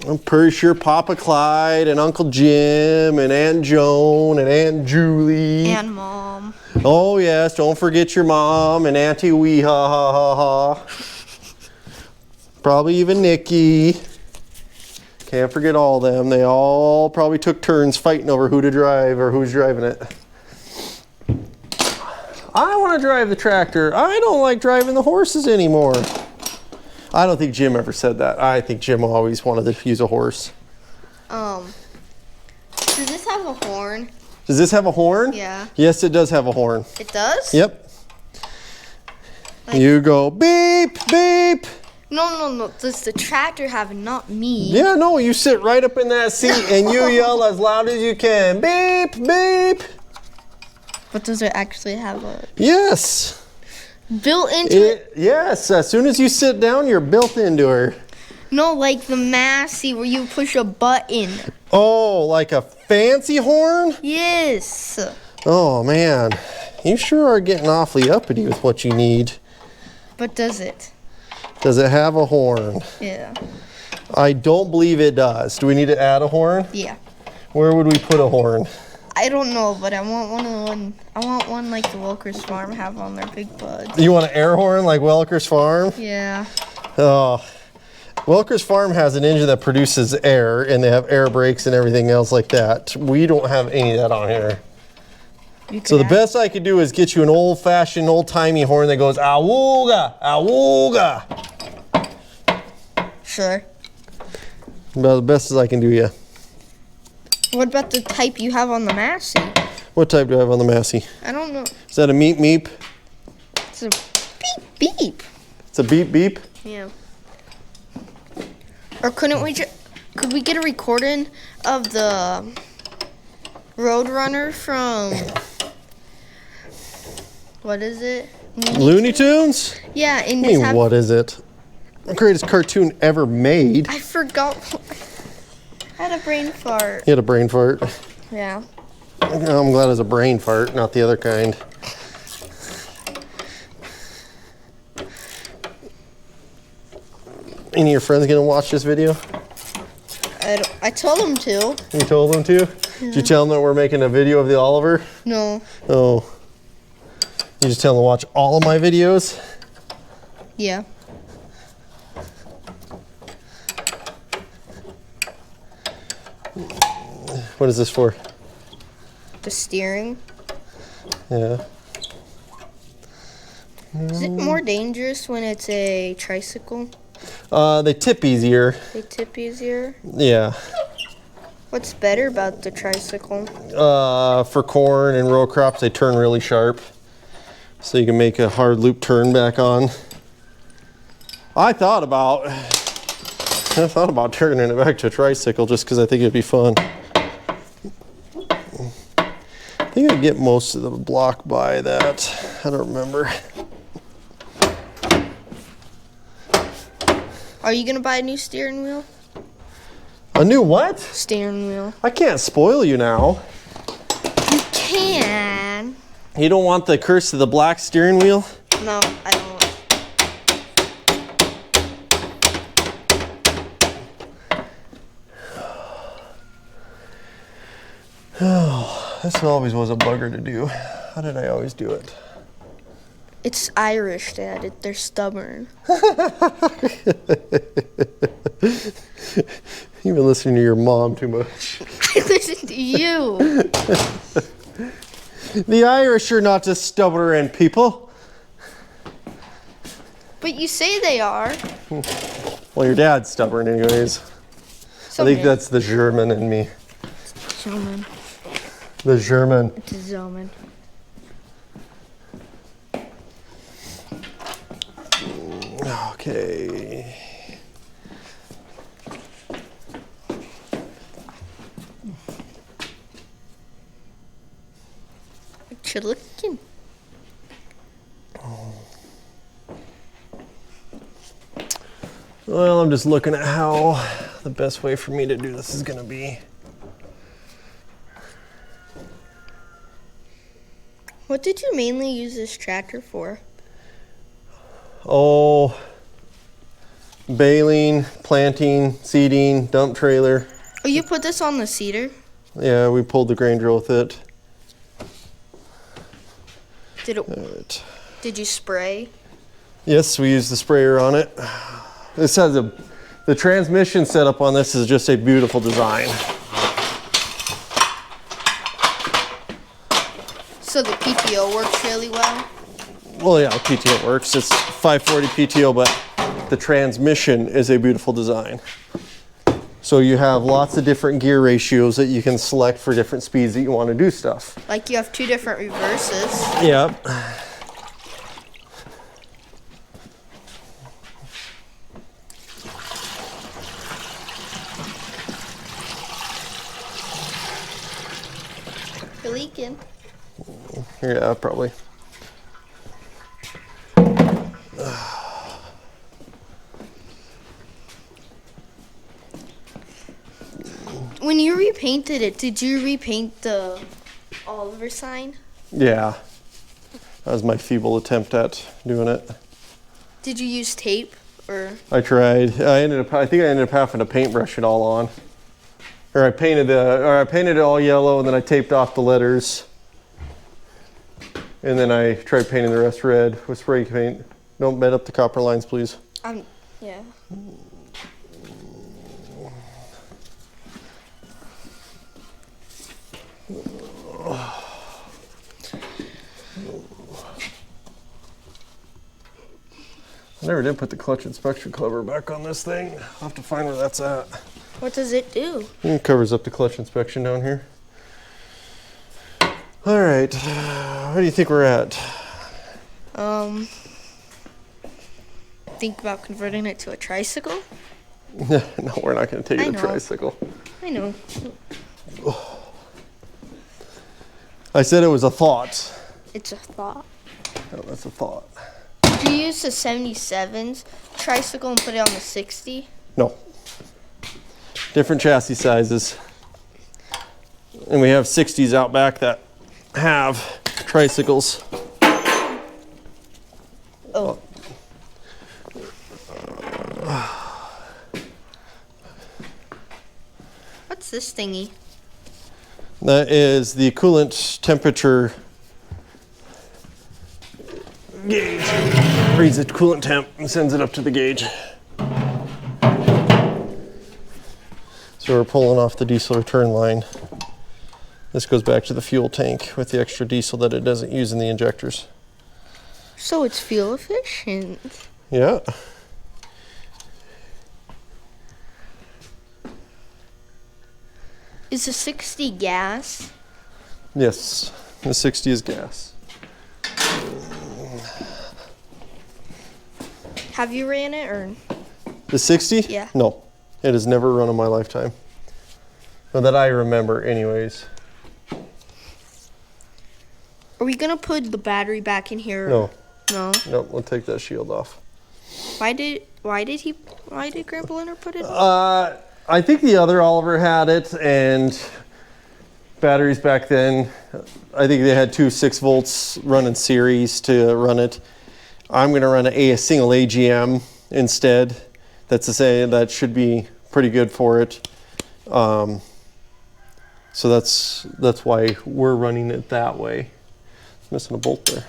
I'm pretty sure Papa Clyde and Uncle Jim and Aunt Joan and Aunt Julie. And Mom. Oh yes, don't forget your mom and Auntie Wee ha ha ha ha. Probably even Nikki. Can't forget all them. They all probably took turns fighting over who to drive or who's driving it. I want to drive the tractor. I don't like driving the horses anymore. I don't think Jim ever said that. I think Jim always wanted to use a horse. Does this have a horn? Does this have a horn? Yeah. Yes, it does have a horn. It does? Yep. Like- You go beep, beep. No. Does the tractor have it, not me? Yeah, no, you sit right up in that seat and you yell as loud as you can. Beep, beep. But does it actually have a Yes. built into it? Yes, as soon as you sit down, you're built into her. No, like the Massey where you push a button. Oh, like a fancy horn? Yes. Oh, man. You sure are getting awfully uppity with what you need. But does it? Does it have a horn? Yeah. I don't believe it does. Do we need to add a horn? Yeah. Where would we put a horn? I don't know, but I want one like the Wilkers Farm have on their big buds. You want an air horn like Welker's Farm? Yeah. Oh, Welker's Farm has an engine that produces air, and they have air brakes and everything else like that. We don't have any of that on here. So the best I could do is get you an old-fashioned, old-timey horn that goes awooga, awooga. Sure. About the best as I can do, yeah. What about the type you have on the Massey? What type do I have on the Massey? I don't know. Is that a meep meep? It's a beep beep. It's a beep beep? Yeah. Or could we get a recording of the Roadrunner from, what is it? Looney Tunes? Yeah, and I just mean, have, what is it? The greatest cartoon ever made. I forgot. I had a brain fart. You had a brain fart. Yeah. I'm glad it's a brain fart, not the other kind. Any of your friends gonna watch this video? I told him to. You told them to? Did you tell them that we're making a video of the Oliver? No. Oh. You just tell them to watch all of my videos? Yeah. What is this for? The steering. Yeah. Is it more dangerous when it's a tricycle? They tip easier. They tip easier? Yeah. What's better about the tricycle? For corn and row crops, they turn really sharp. So you can make a hard loop turn back on. I thought about turning it back to a tricycle just because I think it'd be fun. I think I get most of the block by that. I don't remember. Are you gonna buy a new steering wheel? A new what? Steering wheel. I can't spoil you now. You can. You don't want the curse of the black steering wheel? No, I don't. Oh, this always was a bugger to do. How did I always do it? It's Irish, Dad. They're stubborn. You've been listening to your mom too much. I listen to you. The Irish are not just stubborn people. But you say they are. Well, your dad's stubborn anyways. I think that's the German in me. German. The German. It's a German. Okay. What you looking? Well, I'm just looking at how the best way for me to do this is going to be. What did you mainly use this tractor for? Oh, baling, planting, seeding, dump trailer. Oh, you put this on the cedar? Yeah, we pulled the grain drill with it. Did you spray? Yes, we used the sprayer on it. This has the transmission setup on this is just a beautiful design. So the PTO works really well? Well, yeah, PTO works. It's 540 PTO, but the transmission is a beautiful design. So you have lots of different gear ratios that you can select for different speeds that you want to do stuff. Like you have 2 different reverses. Yep. You're leaking. Yeah, probably. When you repainted it, did you repaint the Oliver sign? Yeah. That was my feeble attempt at doing it. Did you use tape or? I tried. I think I ended up having to paintbrush it all on. Or I painted it all yellow and then I taped off the letters. And then I tried painting the rest red with spray paint. Don't bend up the copper lines, please. Yeah. I never did put the clutch inspection cover back on this thing. I'll have to find where that's at. What does it do? It covers up the clutch inspection down here. All right, where do you think we're at? Think about converting it to a tricycle? No, we're not going to take it I a know. tricycle. I know. I said it was a thought. It's a thought. No, that's a thought. Did you use the 77's tricycle and put it on the 60? No. Different chassis sizes. And we have 60s out back that have tricycles. Oh. What's this thingy? That is the coolant temperature gauge. Reads the coolant temp and sends it up to the gauge. So we're pulling off the diesel return line. This goes back to the fuel tank with the extra diesel that it doesn't use in the injectors. So it's fuel efficient. Yeah. Is the 60 gas? Yes, the 60 is gas. Have you ran it or? The 60? Yeah. No, it has never run in my lifetime. Not that I remember anyways. Are we gonna put the battery back in here? No. No. Nope, we'll take that shield off. Why did Grandpa Leonard put it? I think the other Oliver had it, and batteries back then, I think they had two 6 volts running series to run it. I'm going to run a single AGM instead. That's to say that should be pretty good for it. So that's why we're running it that way. Missing a bolt there.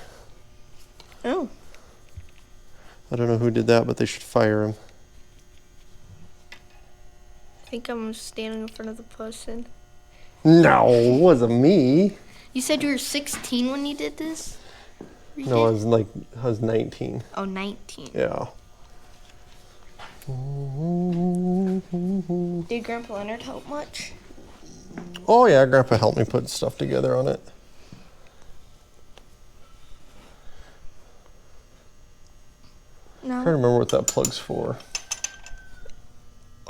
Oh. I don't know who did that, but they should fire him. I think I'm standing in front of the person. No, it wasn't me. You said you were 16 when you did this? No, I was 19. Oh, 19. Yeah. Did Grandpa Leonard help much? Oh yeah, Grandpa helped me put stuff together on it. No. I'm trying to remember what that plug's for.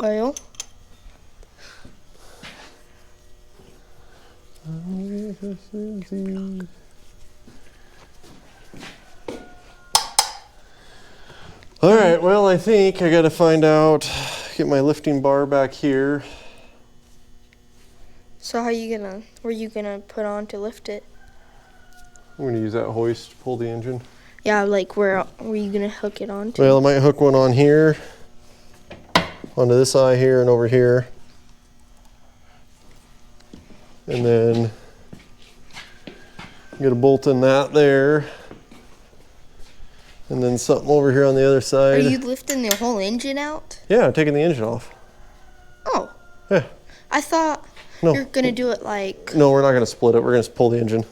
Oil? All right, well, I think I got to find out, get my lifting bar back here. So were you gonna put on to lift it? I'm going to use that hoist to pull the engine. Yeah, like where were you gonna hook it on to? Well, I might hook one on here, onto this eye here and over here. And then get a bolt in that there. And then something over here on the other Are side. you lifting the whole engine out? Yeah, I'm taking the engine off. Oh. Yeah. I thought No. you're gonna do it like. No, we're not going to split it. We're going to pull the engine.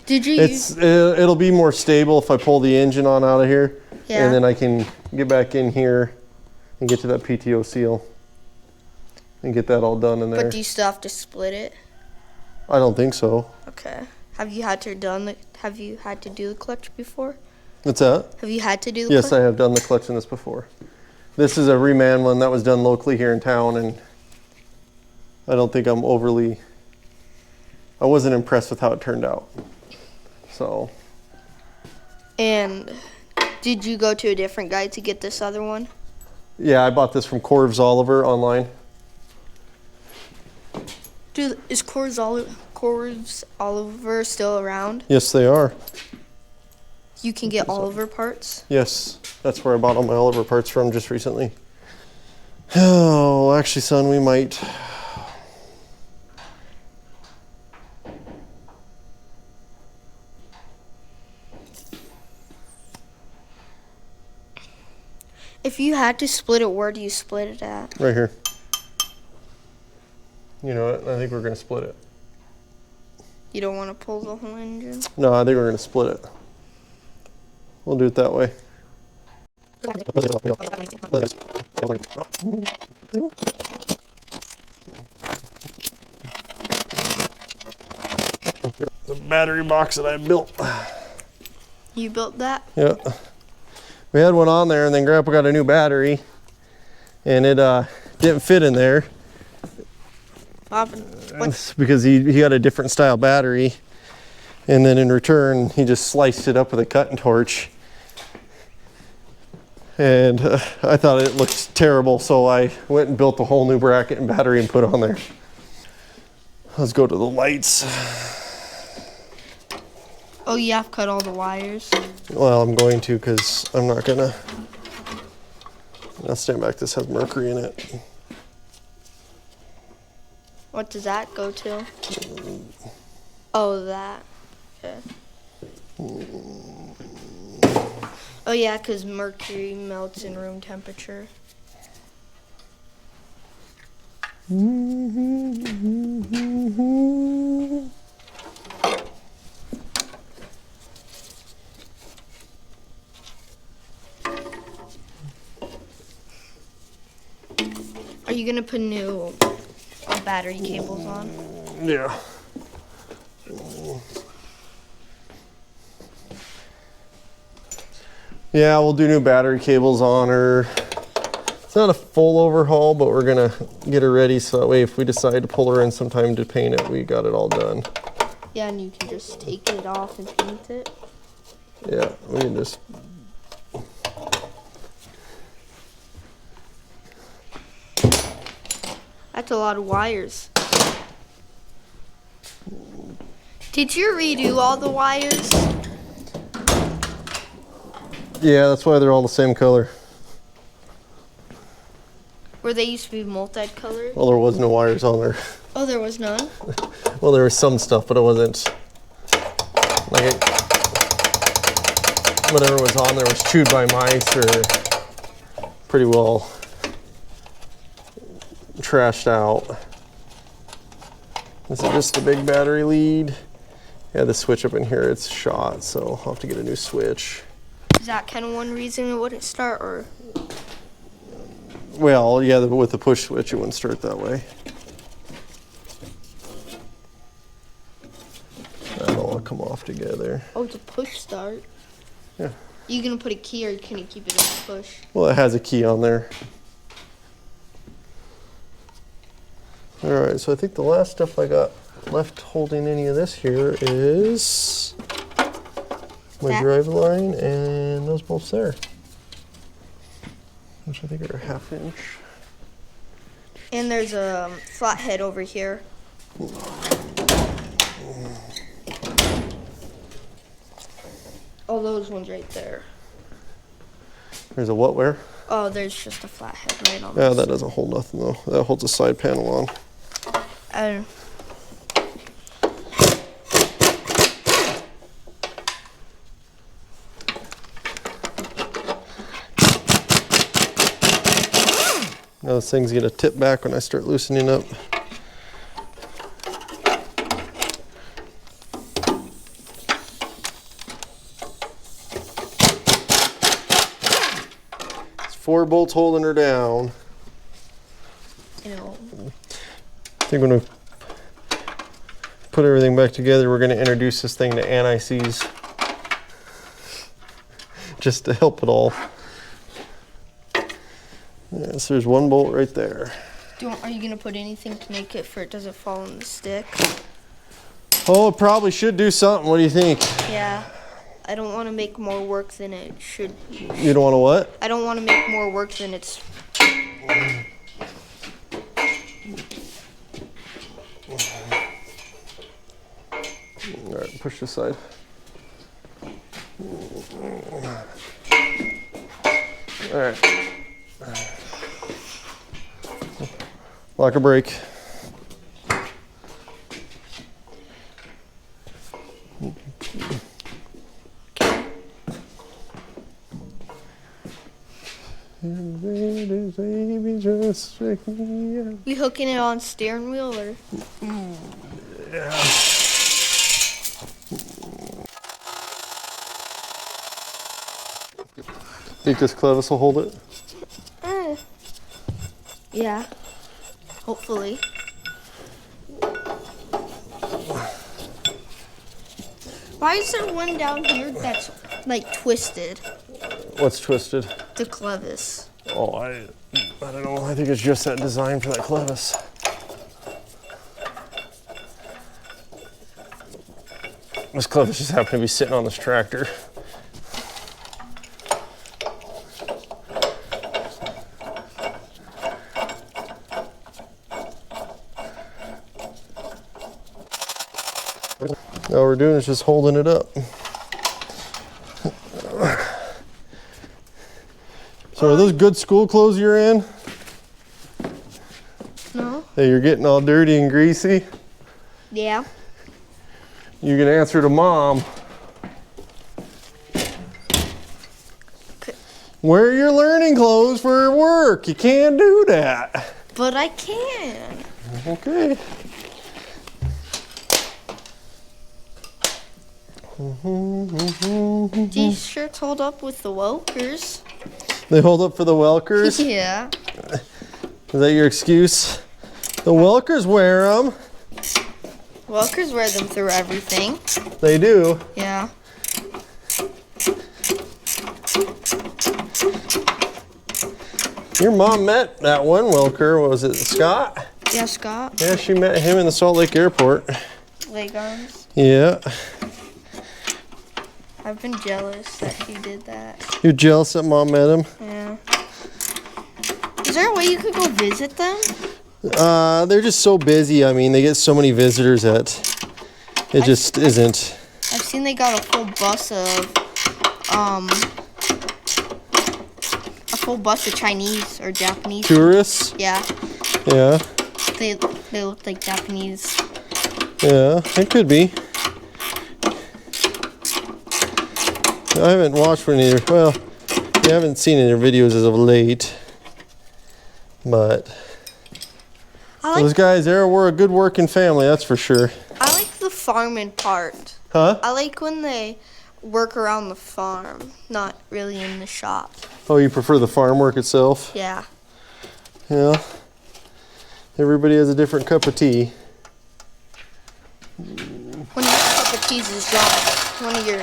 Did you? It'll be more stable if I pull the engine on out of here. Yeah. And then I can get back in here and get to that PTO seal and get that all done in there. But do you still have to split it? I don't think so. Okay. Have you had to do the clutch before? What's that? Have you had to do the Yes, clutch? I have done the clutch in this before. This is a reman one that was done locally here in town, and I don't think I wasn't impressed with how it turned out. So. And did you go to a different guy to get this other one? Yeah, I bought this from Corvs Oliver online. Is Corvs Oliver still around? Yes, they are. You can get Oliver parts? Yes, that's where I bought all my Oliver parts from just recently. Oh, actually, son, we might. If you had to split it, where do you split it at? Right here. You know what? I think we're going to split it. You don't want to pull the whole engine? No, I think we're going to split it. We'll do it that way. The battery box that I built. You built that? Yeah. We had one on there, and then Grandpa got a new battery, and it didn't fit in there. What? Because he got a different style battery, and then in return he just sliced it up with a cutting torch, and I thought it looked terrible, so I went and built a whole new bracket and battery and put on there. Let's go to the lights. Oh, you have cut all the wires? Well, I'm going to, because I'm not gonna. Now stand back, this has mercury in it. What does that go to? Oh, that. Okay. Oh, yeah, because mercury melts in room temperature. Are you going to put new battery cables on? Yeah. Yeah, we'll do new battery cables on her. It's not a full overhaul, but we're gonna get her ready so that way if we decide to pull her in sometime to paint it, we got it all done. Yeah, and you can just take it off and paint it. Yeah, we can just. That's a lot of wires. Did you redo all the wires? Yeah, that's why they're all the same color. Where they used to be multicolored? Well, there was no wires on there. Oh, there was none? Well, there was some stuff, but it wasn't like whatever was on there was chewed by mice or pretty well trashed out. This is just the big battery lead. Yeah, the switch up in here, it's shot, so I'll have to get a new switch. Is that kind of one reason it wouldn't start, or? Well, yeah, with the push switch, it wouldn't start that way. That'll all come off together. Oh, it's a push start. Yeah. You gonna put a key, or can you keep it in the push? Well, it has a key on there. All right, so I think the last stuff I got left holding any of this here is my That? drive line and those bolts there, which I think are 1/2 inch. And there's a flathead over here. Oh, those ones right there. There's a what where? Oh, there's just a flathead right on Yeah, this. that doesn't hold nothing though. That holds a side panel on. Now this thing's gonna tip back when I start loosening up. It's 4 bolts holding her down. You know. I think when we put everything back together, we're gonna introduce this thing to anti-seize. Just to help it all. Yeah, so there's 1 bolt right there. Are you gonna put anything to make it it doesn't fall on the stick? Oh, it probably should do something. What do you think? Yeah. I don't want to make more work than it should. You don't want to what? I don't want to make more work than it's. All right, push this side. All right. Lock a brake. We hooking it on steering wheel or? Yeah. Think this clevis will hold it? Yeah. Hopefully. Why is there one down here that's like twisted? What's twisted? The clevis. Oh, I don't know. I think it's just that design for that clevis. This clevis just happened to be sitting on this tractor. All we're doing is just holding it up. So are those good school clothes you're in? No. Hey, you're getting all dirty and greasy. Yeah. You can answer to Mom. Wear your learning clothes for work. You can't do that. But I can. Okay. These shirts hold up with the Welkers. They hold up for the Welkers? Yeah. Is that your excuse? The Welkers wear them. Welkers wear them through everything. They do. Yeah. Your mom met that one Welker. Was it Scott? Yeah, Scott. Yeah, she met him in the Salt Lake airport. Leg arms. Yeah. I've been jealous that she did that. You're jealous that Mom met him? Yeah. Is there a way you could go visit them? They're just so busy. I mean, they get so many visitors that it just isn't. I've seen they got a full bus of whole bus of Chinese or Japanese. Tourists? Yeah. Yeah. They look like Japanese. Yeah, it could be. I haven't watched any of your, well, I haven't seen any of your videos as of late. But those guys there were a good working family, that's for sure. I like the farming part. Huh? I like when they work around the farm, not really in the shop. Oh, you prefer the farm work itself? Yeah. Yeah. Everybody has a different cup of tea. When your cup of tea is gone, one of your...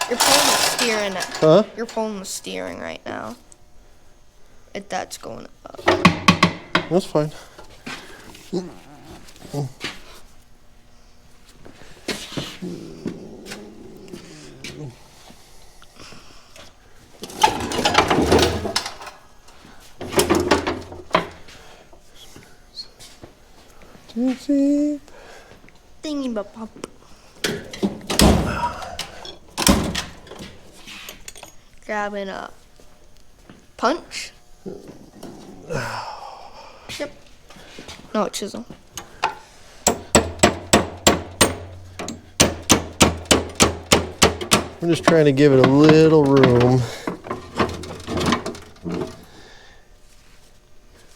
Your phone is steering it. Huh? Your phone is steering right now. That's going up. That's fine. Thingy bop. Grabbing a punch. Yep. No, chisel. I'm just trying to give it a little room.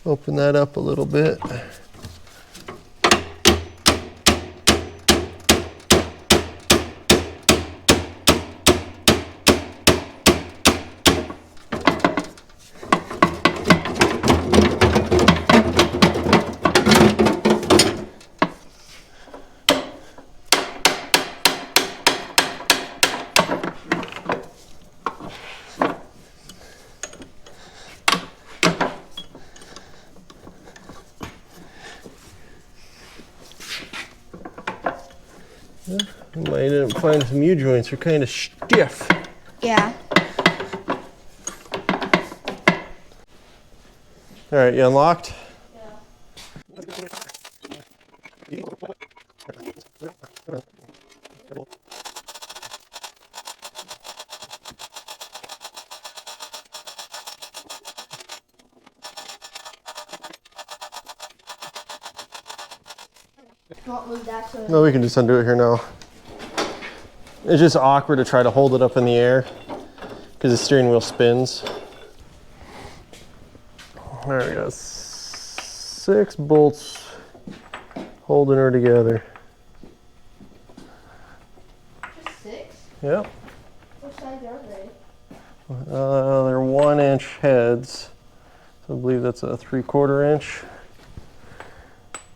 Open that up a little bit. I might end up finding some U-joints are kind of stiff. Yeah. All right, you unlocked? No, we can just undo it here now. It's just awkward to try to hold it up in the air because the steering wheel spins. There we go. 6 bolts holding her together. Just 6? Yep. What size are they? They're 1-inch heads. So I believe that's a 3/4 inch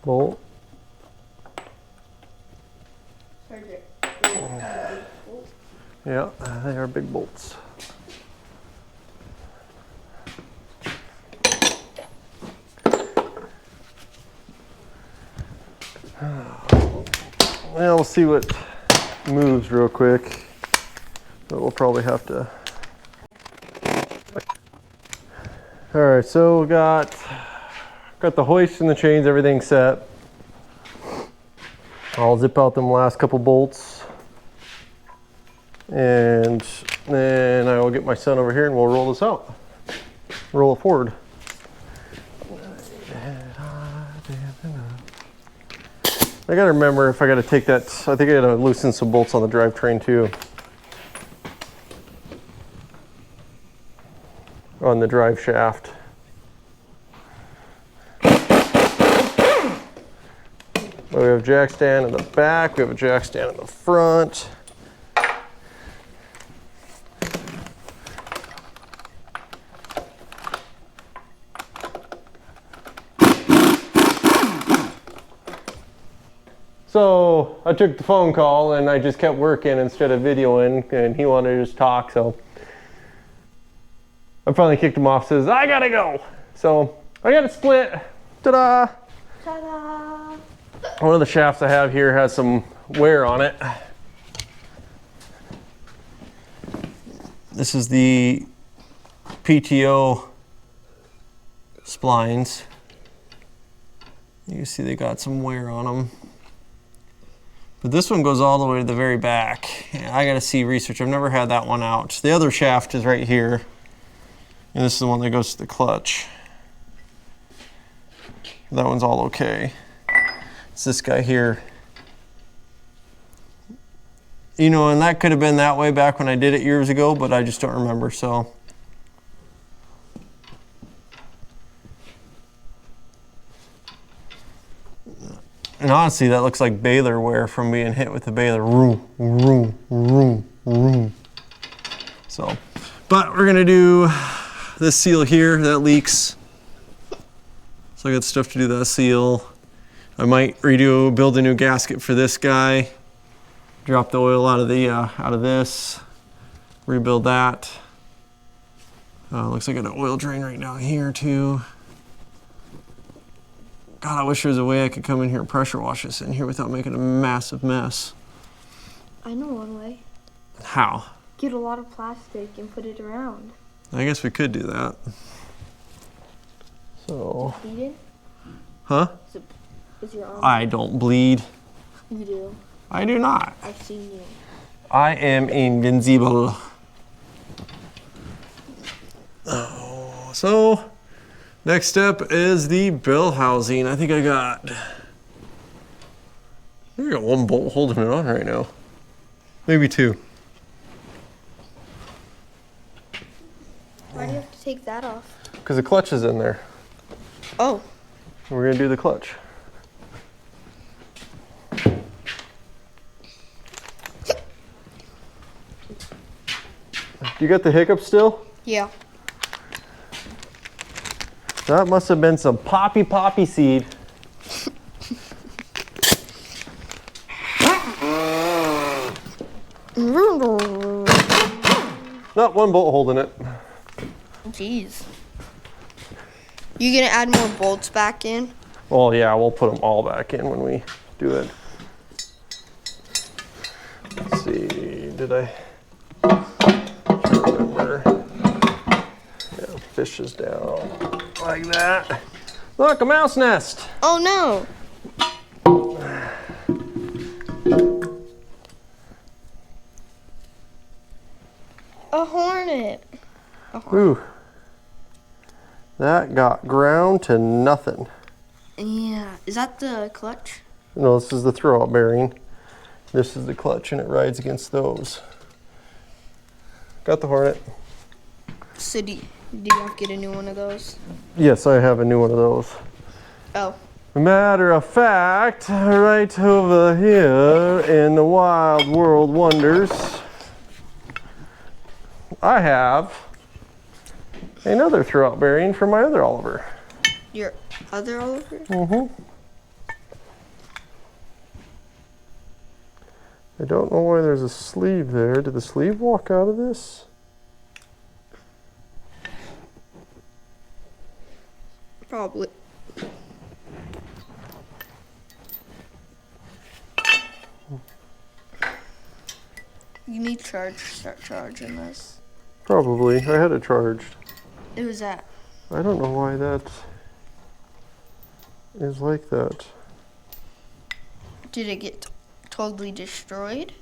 bolt. Yeah, they are big bolts. Now we'll see what moves real quick, but we'll probably have to. All right, so we got the hoist and the chains, everything set. I'll zip out them last couple bolts, and then I will get my son over here and we'll roll this out. Roll it forward. I gotta remember if I gotta take that, I think I gotta loosen some bolts on the drivetrain too. On the drive shaft. We have a jack stand in the back, we have a jack stand in the front. So I took the phone call and I just kept working instead of videoing, and he wanted to just talk, so I finally kicked him off, says, I gotta go. So I got it split. Ta-da! Ta-da! One of the shafts I have here has some wear on it. This is the PTO splines. You see they got some wear on them. But this one goes all the way to the very back. I gotta see research. I've never had that one out. The other shaft is right here. And this is the one that goes to the clutch. That one's all okay. It's this guy here. You know, and that could have been that way back when I did it years ago, but I just don't remember, so. And honestly, that looks like baler wear from being hit with the baler. Room, room, room, room. So, but we're gonna do this seal here that leaks. So I got stuff to do that seal. I might build a new gasket for this guy. Drop the oil out of this. Rebuild that. Looks like I got an oil drain right down here too. God, I wish there was a way I could come in here and pressure wash this in here without making a massive mess. I know one way. How? Get a lot of plastic and put it around. I guess we could do that. So. Bleeding? Huh? Is your arm? I don't bleed. You do. I do not. I've seen you. I am invincible. Oh, so next step is the bell housing. I think I got one bolt holding it on right now. Maybe two. Why do you have to take that off? Because the clutch is in there. Oh. We're gonna do the clutch. You got the hiccup still? Yeah. That must have been some poppy seed. Not one bolt holding it. Jeez. You gonna add more bolts back in? Well, yeah, we'll put them all back in when we do it. Let's see, did I remember? Yeah, fishes down like that. Look, a mouse nest. Oh no. A hornet. Ooh. That got ground to nothing. Yeah. Is that the clutch? No, this is the throwout bearing. This is the clutch and it rides against those. Got the hornet. So do you have to get a new one of those? Yes, I have a new one of those. Oh. Matter of fact, right over here in the Wild World Wonders, I have another throwout bearing for my other Oliver. Your other Oliver? Mm-hmm. I don't know why there's a sleeve there. Did the sleeve walk out of this? Probably. You need start charging this. Probably. I had it charged. It was that. I don't know why that is like that. Did it get totally destroyed?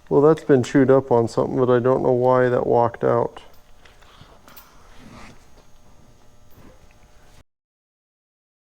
Well, that's been chewed up on something, but I don't know why that walked out.